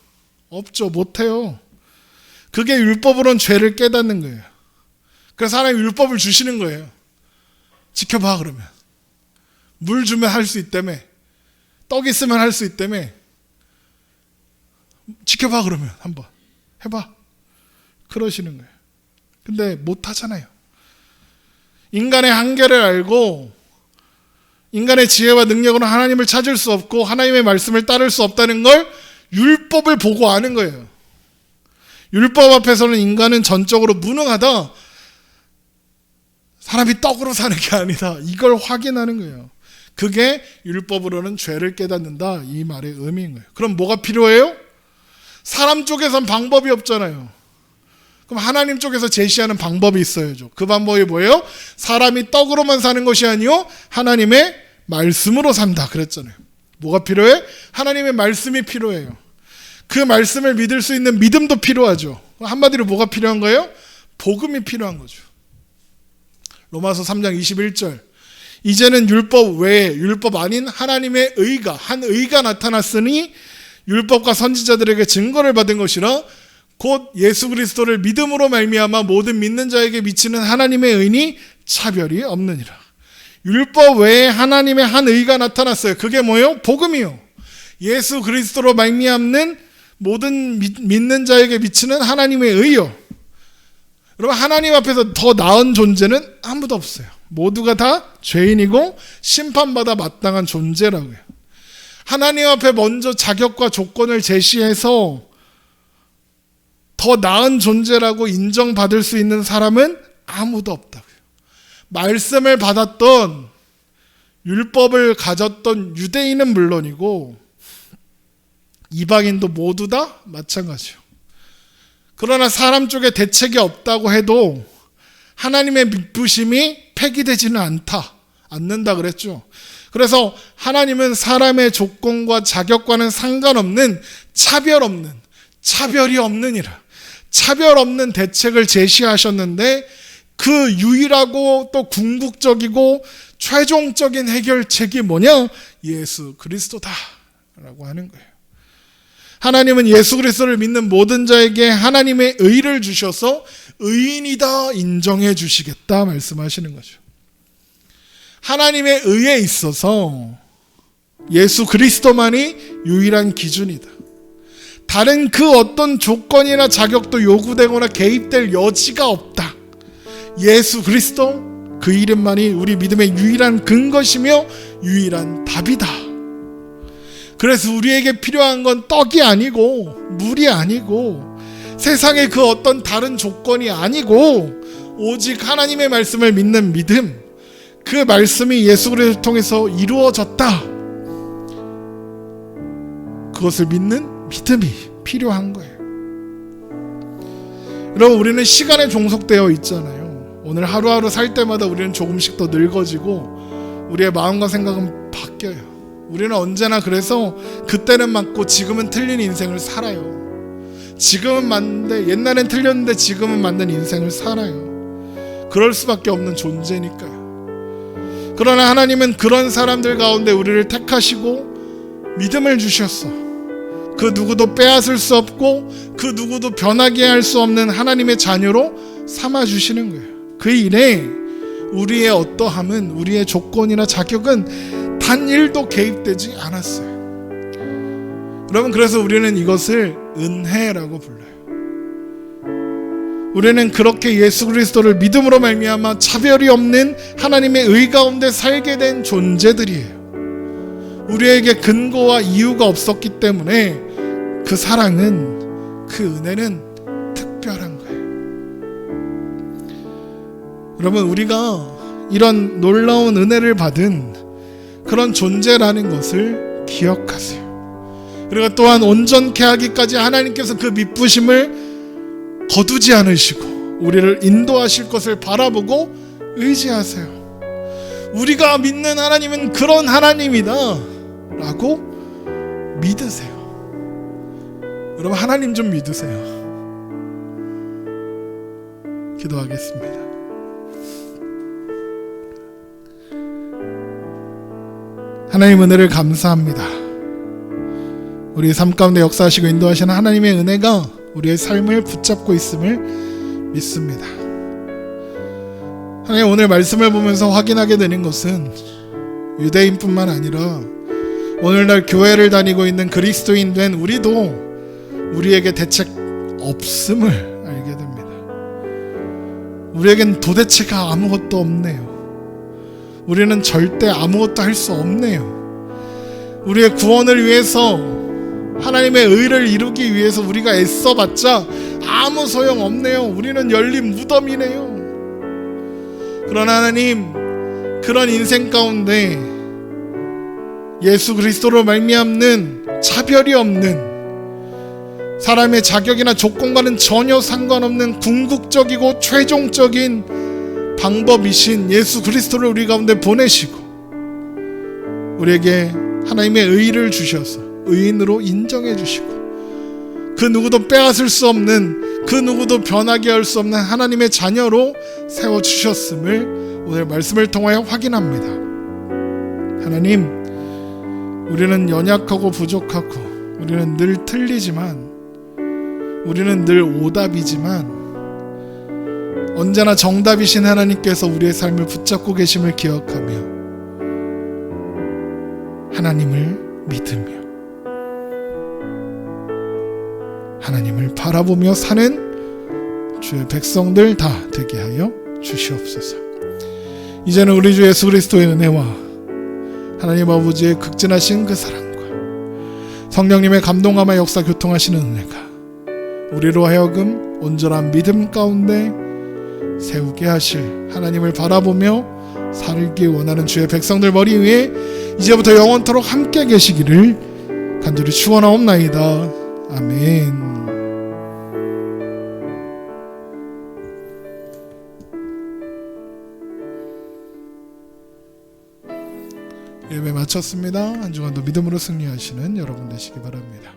없죠. 못해요. 그게 율법으로는 죄를 깨닫는 거예요. 그래서 하나님 율법을 주시는 거예요. 지켜봐, 그러면. 물 주면 할 수 있다며. 떡 있으면 할 수 있다며. 지켜봐, 그러면 한번 해봐. 그러시는 거예요. 근데 못하잖아요. 인간의 한계를 알고 인간의 지혜와 능력으로 하나님을 찾을 수 없고 하나님의 말씀을 따를 수 없다는 걸 율법을 보고 아는 거예요. 율법 앞에서는 인간은 전적으로 무능하다. 사람이 떡으로 사는 게 아니다. 이걸 확인하는 거예요. 그게 율법으로는 죄를 깨닫는다. 이 말의 의미인 거예요. 그럼 뭐가 필요해요? 사람 쪽에선 방법이 없잖아요. 그럼 하나님 쪽에서 제시하는 방법이 있어야죠. 그 방법이 뭐예요? 사람이 떡으로만 사는 것이 아니요 하나님의 말씀으로 산다 그랬잖아요. 뭐가 필요해? 하나님의 말씀이 필요해요. 그 말씀을 믿을 수 있는 믿음도 필요하죠. 한마디로 뭐가 필요한 거예요? 복음이 필요한 거죠. 로마서 3장 21절. 이제는 율법 외에 율법 아닌 하나님의 의가 한 의가 나타났으니 율법과 선지자들에게 증거를 받은 것이라 곧 예수 그리스도를 믿음으로 말미암아 모든 믿는 자에게 미치는 하나님의 의니 차별이 없느니라. 율법 외에 하나님의 한 의가 나타났어요. 그게 뭐예요? 복음이요. 예수 그리스도로 말미암는 모든 믿는 자에게 미치는 하나님의 의요. 여러분, 하나님 앞에서 더 나은 존재는 아무도 없어요. 모두가 다 죄인이고 심판받아 마땅한 존재라고요. 하나님 앞에 먼저 자격과 조건을 제시해서 더 나은 존재라고 인정받을 수 있는 사람은 아무도 없다고요. 말씀을 받았던 율법을 가졌던 유대인은 물론이고 이방인도 모두 다 마찬가지요. 그러나 사람 쪽에 대책이 없다고 해도 하나님의 믿부심이 폐기되지는 않는다 그랬죠. 그래서 하나님은 사람의 조건과 자격과는 상관없는 차별이 없느니라. 차별 없는 대책을 제시하셨는데 그 유일하고 또 궁극적이고 최종적인 해결책이 뭐냐? 예수 그리스도다라고 하는 거예요. 하나님은 예수 그리스도를 믿는 모든 자에게 하나님의 의를 주셔서 의인이다 인정해 주시겠다 말씀하시는 거죠. 하나님의 의에 있어서 예수 그리스도만이 유일한 기준이다. 다른 그 어떤 조건이나 자격도 요구되거나 개입될 여지가 없다. 예수 그리스도 그 이름만이 우리 믿음의 유일한 근거시며 유일한 답이다. 그래서 우리에게 필요한 건 떡이 아니고 물이 아니고 세상의 그 어떤 다른 조건이 아니고 오직 하나님의 말씀을 믿는 믿음, 그 말씀이 예수 그리스도를 통해서 이루어졌다. 그것을 믿는 믿음이 필요한 거예요. 여러분, 우리는 시간에 종속되어 있잖아요. 오늘 하루하루 살 때마다 우리는 조금씩 더 늙어지고 우리의 마음과 생각은 바뀌어요. 우리는 언제나 그래서 그때는 맞고 지금은 틀린 인생을 살아요. 지금은 맞는데 옛날엔 틀렸는데 지금은 맞는 인생을 살아요. 그럴 수밖에 없는 존재니까요. 그러나 하나님은 그런 사람들 가운데 우리를 택하시고 믿음을 주셨어. 그 누구도 빼앗을 수 없고 그 누구도 변하게 할 수 없는 하나님의 자녀로 삼아주시는 거예요. 그 일에 우리의 어떠함은, 우리의 조건이나 자격은 단 1도 개입되지 않았어요. 여러분, 그래서 우리는 이것을 은혜라고 불러요. 우리는 그렇게 예수 그리스도를 믿음으로 말미암아 차별이 없는 하나님의 의 가운데 살게 된 존재들이에요. 우리에게 근거와 이유가 없었기 때문에 그 사랑은, 그 은혜는 특별한 거예요. 여러분, 우리가 이런 놀라운 은혜를 받은 그런 존재라는 것을 기억하세요. 그리고 또한 온전케 하기까지 하나님께서 그 미쁘심을 거두지 않으시고 우리를 인도하실 것을 바라보고 의지하세요. 우리가 믿는 하나님은 그런 하나님이다 라고 믿으세요. 여러분, 하나님 좀 믿으세요. 기도하겠습니다. 하나님, 은혜를 감사합니다. 우리 삶 가운데 역사하시고 인도하시는 하나님의 은혜가 우리의 삶을 붙잡고 있음을 믿습니다. 하나님, 오늘 말씀을 보면서 확인하게 되는 것은 유대인뿐만 아니라 오늘날 교회를 다니고 있는 그리스도인 된 우리도 우리에게 대책 없음을 알게 됩니다. 우리에겐 도대체가 아무것도 없네요. 우리는 절대 아무것도 할 수 없네요. 우리의 구원을 위해서, 하나님의 의를 이루기 위해서 우리가 애써봤자 아무 소용 없네요. 우리는 열린 무덤이네요. 그러나 하나님, 그런 인생 가운데 예수 그리스도로 말미암는 차별이 없는, 사람의 자격이나 조건과는 전혀 상관없는 궁극적이고 최종적인 방법이신 예수 그리스도를 우리 가운데 보내시고 우리에게 하나님의 의를 주셔서 의인으로 인정해 주시고 그 누구도 빼앗을 수 없는, 그 누구도 변하게 할 수 없는 하나님의 자녀로 세워주셨음을 오늘 말씀을 통하여 확인합니다. 하나님, 우리는 연약하고 부족하고 우리는 늘 틀리지만, 우리는 늘 오답이지만 언제나 정답이신 하나님께서 우리의 삶을 붙잡고 계심을 기억하며 하나님을 믿으며 하나님을 바라보며 사는 주의 백성들 다 되게 하여 주시옵소서. 이제는 우리 주 예수 그리스도의 은혜와 하나님 아버지의 극진하신 그 사랑과 성령님의 감동감화 역사 교통하시는 은혜가 우리로 하여금 온전한 믿음 가운데 세우게 하실, 하나님을 바라보며 살기 원하는 주의 백성들 머리 위에 이제부터 영원토록 함께 계시기를 간절히 축원하옵나이다. 아멘. 예배 마쳤습니다. 한 주간도 믿음으로 승리하시는 여러분 되시기 바랍니다.